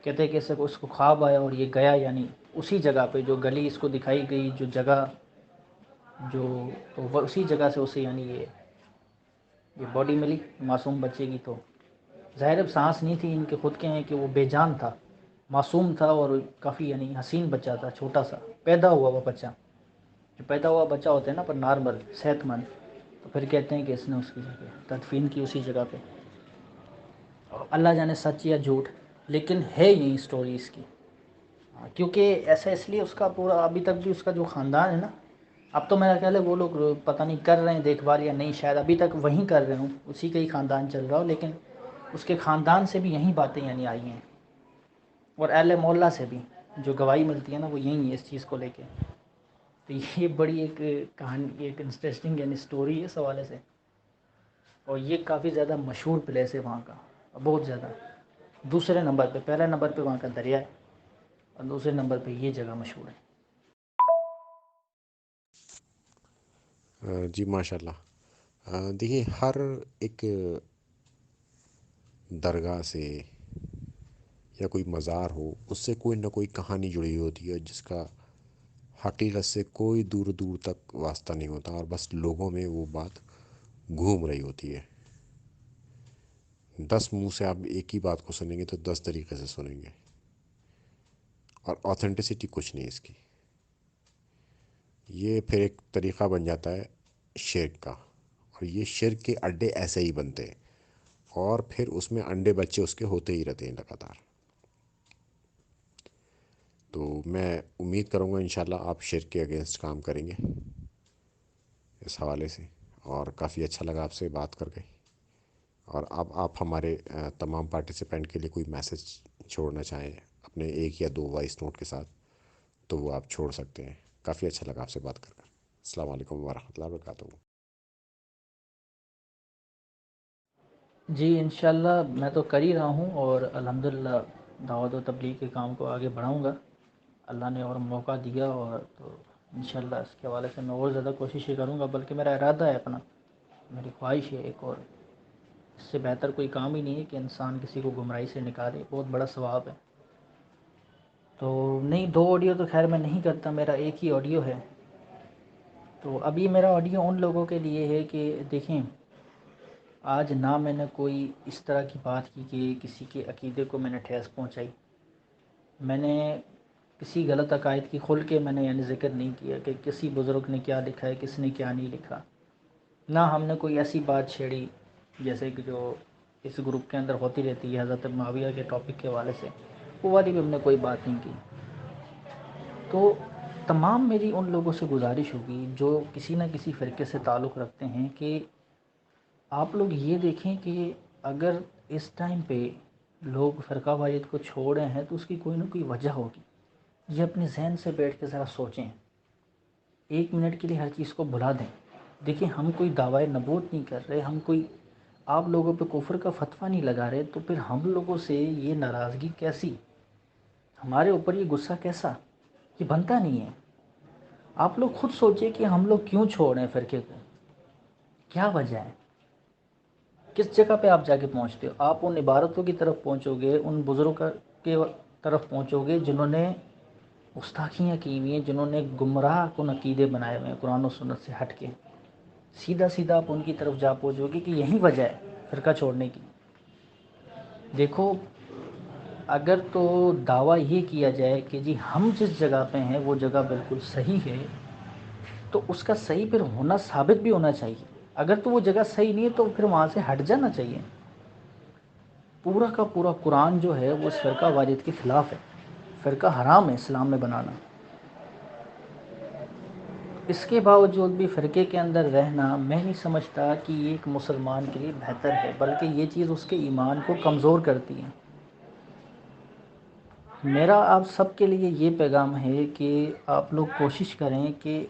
کہتے ہیں کہ اس کو خواب آیا اور یہ گیا یعنی اسی جگہ پہ جو گلی اس کو دکھائی گئی، جو جگہ جو، تو وہ اسی جگہ سے اسے یعنی یہ باڈی ملی معصوم بچے کی۔ تو ظاہر اب سانس نہیں تھی ان کے خود کے ہیں کہ وہ بے جان تھا، معصوم تھا، اور کافی یعنی حسین بچہ تھا، چھوٹا سا پیدا ہوا وہ بچہ، جو پیدا ہوا بچہ ہوتا ہے نا پر نارمل صحت مند، تو پھر کہتے ہیں کہ اس نے اس کی جگہ تدفین کی اسی جگہ پہ، اور اللہ جانے سچ یا جھوٹ، لیکن ہے یہی سٹوری اس کی۔ کیونکہ ایسا اس لیے اس کا پورا ابھی تک بھی اس کا جو خاندان ہے نا، اب تو میرا خیال ہے وہ لوگ پتہ نہیں کر رہے ہیں دیکھ بھال یا نہیں، شاید ابھی تک وہیں کر رہے ہوں، اسی کا ہی خاندان چل رہا ہو، لیکن اس کے خاندان سے بھی یہی باتیں یعنی آئی ہیں، اور اہل محلہ سے بھی جو گواہی ملتی ہے نا وہ یہی ہے اس چیز کو لے کے۔ تو یہ بڑی ایک کہانی، ایک انٹرسٹنگ یعنی سٹوری ہے اس حوالے سے، اور یہ کافی زیادہ مشہور پلیس ہے وہاں کا، بہت زیادہ۔ دوسرے نمبر پہ، پہلے نمبر پہ وہاں کا دریا ہے، اور دوسرے نمبر پہ یہ جگہ مشہور ہے۔ جی ماشاء اللہ۔ دیکھیے ہر ایک درگاہ سے یا کوئی مزار ہو اس سے کوئی نہ کوئی کہانی جڑی ہوتی ہے جس کا حقیقت سے کوئی دور دور تک واسطہ نہیں ہوتا، اور بس لوگوں میں وہ بات گھوم رہی ہوتی ہے۔ 10 منہ سے آپ ایک ہی بات کو سنیں گے تو 10 طریقے سے سنیں گے، اور آتھینٹسٹی کچھ نہیں اس کی۔ یہ پھر ایک طریقہ بن جاتا ہے شرک کا، اور یہ شرک کے اڈے ایسے ہی بنتے ہیں، اور پھر اس میں انڈے بچے اس کے ہوتے ہی رہتے ہیں لگاتار۔ تو میں امید کروں گا انشاءاللہ آپ شرک کے اگینسٹ کام کریں گے اس حوالے سے، اور کافی اچھا لگا آپ سے بات کر کے۔ اور اب آپ ہمارے تمام پارٹیسپینٹ کے لیے کوئی میسج چھوڑنا چاہیں اپنے ایک یا دو وائس نوٹ کے ساتھ تو وہ آپ چھوڑ سکتے ہیں۔ کافی اچھا لگا آپ سے بات کر السلام علیکم ورحمۃ اللہ وبرکاتہ۔ جی انشاءاللہ میں تو کر ہی رہا ہوں، اور الحمدللہ دعوت و تبلیغ کے کام کو آگے بڑھاؤں گا، اللہ نے اور موقع دیا، اور تو انشاءاللہ اس کے حوالے سے میں اور زیادہ کوششیں کروں گا، بلکہ میرا ارادہ ہے اپنا، میری خواہش ہے ایک، اور اس سے بہتر کوئی کام ہی نہیں ہے کہ انسان کسی کو گمراہی سے نکالے، بہت بڑا ثواب ہے۔ تو نہیں، 2 آڈیو تو خیر میں نہیں کرتا، میرا ایک ہی آڈیو ہے۔ تو ابھی میرا آڈیو ان لوگوں کے لیے ہے کہ دیکھیں، آج نہ میں نے کوئی اس طرح کی بات کی کہ کسی کے عقیدے کو میں نے ٹھیس پہنچائی، میں نے کسی غلط عقائد کی کھل کے میں نے یعنی ذکر نہیں کیا کہ کسی بزرگ نے کیا لکھا ہے، کس نے کیا نہیں لکھا. نہ ہم نے کوئی ایسی بات چھیڑی جیسے کہ جو اس گروپ کے اندر ہوتی رہتی ہے حضرت معاویہ کے ٹاپک کے حوالے سے، وہ والی بھی ہم نے کوئی بات نہیں کی. تو تمام میری ان لوگوں سے گزارش ہوگی جو کسی نہ کسی فرقے سے تعلق رکھتے ہیں کہ آپ لوگ یہ دیکھیں کہ اگر اس ٹائم پہ لوگ فرقہ واریت کو چھوڑ رہے ہیں تو اس کی کوئی نہ کوئی وجہ ہوگی. یہ اپنے ذہن سے بیٹھ کے ذرا سوچیں، 1 منٹ کے لیے ہر چیز کو بھلا دیں. دیکھیں ہم کوئی دعوی نبوت نہیں کر رہے، ہم کوئی آپ لوگوں پہ کفر کا فتویٰ نہیں لگا رہے، تو پھر ہم لوگوں سے یہ ناراضگی کیسی، ہمارے اوپر یہ غصہ کیسا، یہ بنتا نہیں ہے. آپ لوگ خود سوچیں کہ ہم لوگ کیوں چھوڑ رہے ہیں فرقے کو، کیا وجہ ہے. کس جگہ پہ آپ جا کے پہنچتے ہو؟ آپ ان عبارتوں کی طرف پہنچو گے، ان بزرگوں کے طرف پہنچو گے جنہوں نے گستاخیاں کی ہوئی ہیں، جنہوں نے گمراہ کن عقیدے بنائے ہوئے ہیں قرآن و سنت سے ہٹ کے. سیدھا سیدھا آپ ان کی طرف جا پہنچو گے کہ یہی وجہ ہے فرقہ چھوڑنے کی. دیکھو اگر تو دعویٰ یہ کیا جائے کہ جی ہم جس جگہ پہ ہیں وہ جگہ بالکل صحیح ہے، تو اس کا صحیح پھر ہونا ثابت بھی ہونا چاہیے. اگر تو وہ جگہ صحیح نہیں ہے تو پھر وہاں سے ہٹ جانا چاہیے. پورا کا پورا قرآن جو ہے وہ اس فرقہ واریت کے خلاف ہے. فرقہ حرام ہے اسلام میں بنانا. اس کے باوجود بھی فرقے کے اندر رہنا میں نہیں سمجھتا کہ یہ ایک مسلمان کے لیے بہتر ہے، بلکہ یہ چیز اس کے ایمان کو کمزور کرتی ہے. میرا آپ سب کے لیے یہ پیغام ہے کہ آپ لوگ کوشش کریں کہ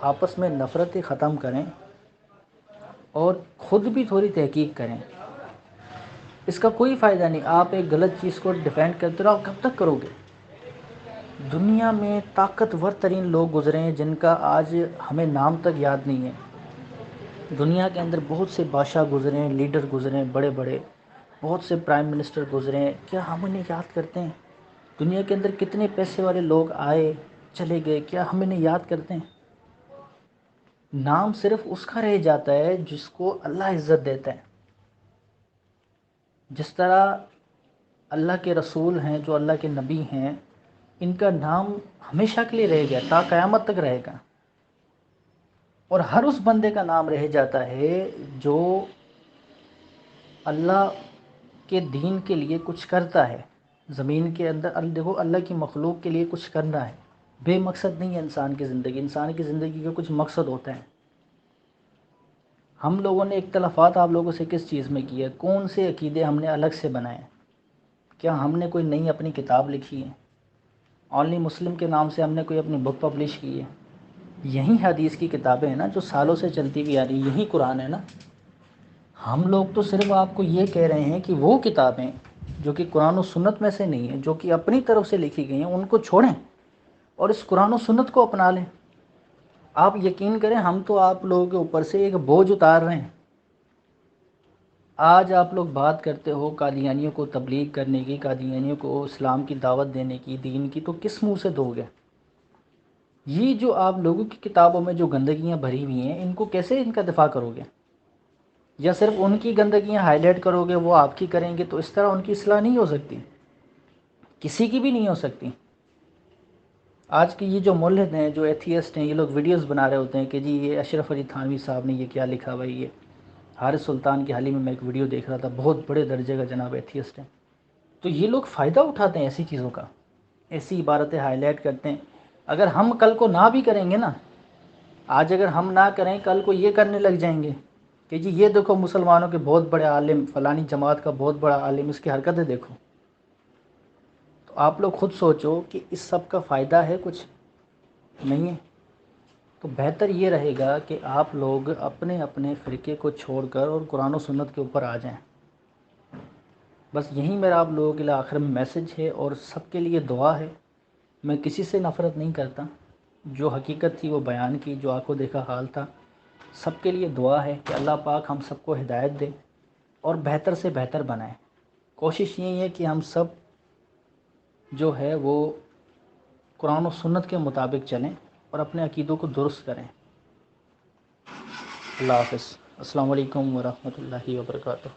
آپس میں نفرتیں ختم کریں اور خود بھی تھوڑی تحقیق کریں. اس کا کوئی فائدہ نہیں، آپ ایک غلط چیز کو ڈیفینڈ کرتے رہو، کب تک کرو گے؟ دنیا میں طاقتور ترین لوگ گزرے ہیں جن کا آج ہمیں نام تک یاد نہیں ہے. دنیا کے اندر بہت سے بادشاہ گزرے ہیں، لیڈر گزرے ہیں بڑے بڑے، بہت سے پرائم منسٹر گزرے ہیں. کیا ہم انہیں یاد کرتے ہیں؟ دنیا کے اندر کتنے پیسے والے لوگ آئے چلے گئے، کیا ہم انہیں یاد کرتے ہیں؟ نام صرف اس کا رہ جاتا ہے جس کو اللہ عزت دیتا ہے. جس طرح اللہ کے رسول ہیں، جو اللہ کے نبی ہیں، ان کا نام ہمیشہ کے لیے رہ گیا، تا قیامت تک رہے گا. اور ہر اس بندے کا نام رہ جاتا ہے جو اللہ کے دین کے لیے کچھ کرتا ہے. زمین کے اندر دیکھو اللہ کی مخلوق کے لیے کچھ کرنا ہے. بے مقصد نہیں ہے انسان کی زندگی، انسان کی زندگی کا کچھ مقصد ہوتا ہے. ہم لوگوں نے اختلافات آپ لوگوں سے کس چیز میں کی ہے؟ کون سے عقیدے ہم نے الگ سے بنائے ہیں؟ کیا ہم نے کوئی نئی اپنی کتاب لکھی ہے؟ اونلی مسلم کے نام سے ہم نے کوئی اپنی بک پبلش کی ہے؟ یہی حدیث کی کتابیں ہیں نا جو سالوں سے چلتی ہوئی آ رہی، یہی قرآن ہے نا. ہم لوگ تو صرف آپ کو یہ کہہ رہے ہیں کہ وہ کتابیں جو کہ قرآن و سنت میں سے نہیں ہیں، جو کہ اپنی طرف سے لکھی گئی ہیں، ان کو چھوڑیں اور اس قرآن و سنت کو اپنا لیں. آپ یقین کریں ہم تو آپ لوگوں کے اوپر سے ایک بوجھ اتار رہے ہیں. آج آپ لوگ بات کرتے ہو قادیانیوں کو تبلیغ کرنے کی، قادیانیوں کو اسلام کی دعوت دینے کی، دین کی، تو کس منہ سے دو گے؟ یہ جو آپ لوگوں کی کتابوں میں جو گندگیاں بھری ہوئی ہیں، ان کو کیسے ان کا دفاع کرو گے؟ یا صرف ان کی گندگیاں ہائی لائٹ کرو گے، وہ آپ کی کریں گے، تو اس طرح ان کی اصلاح نہیں ہو سکتی، کسی کی بھی نہیں ہو سکتی. آج کی یہ جو ملحد ہیں، جو ایتھیسٹ ہیں، یہ لوگ ویڈیوز بنا رہے ہوتے ہیں کہ جی یہ اشرف علی تھانوی صاحب نے یہ کیا لکھا ہوا ہے. یہ حارث سلطان کی حال ہی میں ایک ویڈیو دیکھ رہا تھا، بہت بڑے درجے کا جناب ایتھیسٹ ہیں. تو یہ لوگ فائدہ اٹھاتے ہیں ایسی چیزوں کا، ایسی عبارتیں ہائی لائٹ کرتے ہیں. اگر ہم کل کو نہ بھی کریں گے نا، آج اگر ہم نہ کریں، کل کو یہ کرنے لگ جائیں گے کہ جی یہ دیکھو مسلمانوں کے بہت بڑے عالم، فلانی جماعت کا بہت بڑا عالم، اس کی حرکتیں دیکھو. تو آپ لوگ خود سوچو کہ اس سب کا فائدہ ہے؟ کچھ نہیں ہے. تو بہتر یہ رہے گا کہ آپ لوگ اپنے اپنے فرقے کو چھوڑ کر اور قرآن و سنت کے اوپر آ جائیں. بس یہی میرا آپ لوگوں کے لیے آخر میں میسج ہے، اور سب کے لیے دعا ہے. میں کسی سے نفرت نہیں کرتا، جو حقیقت تھی وہ بیان کی، جو آنکھوں دیکھا حال تھا. سب کے لیے دعا ہے کہ اللہ پاک ہم سب کو ہدایت دے اور بہتر سے بہتر بنائے. کوشش یہی ہے کہ ہم سب جو ہے وہ قرآن و سنت کے مطابق چلیں اور اپنے عقیدوں کو درست کریں. اللہ حافظ. السلام علیکم ورحمۃ اللہ وبرکاتہ.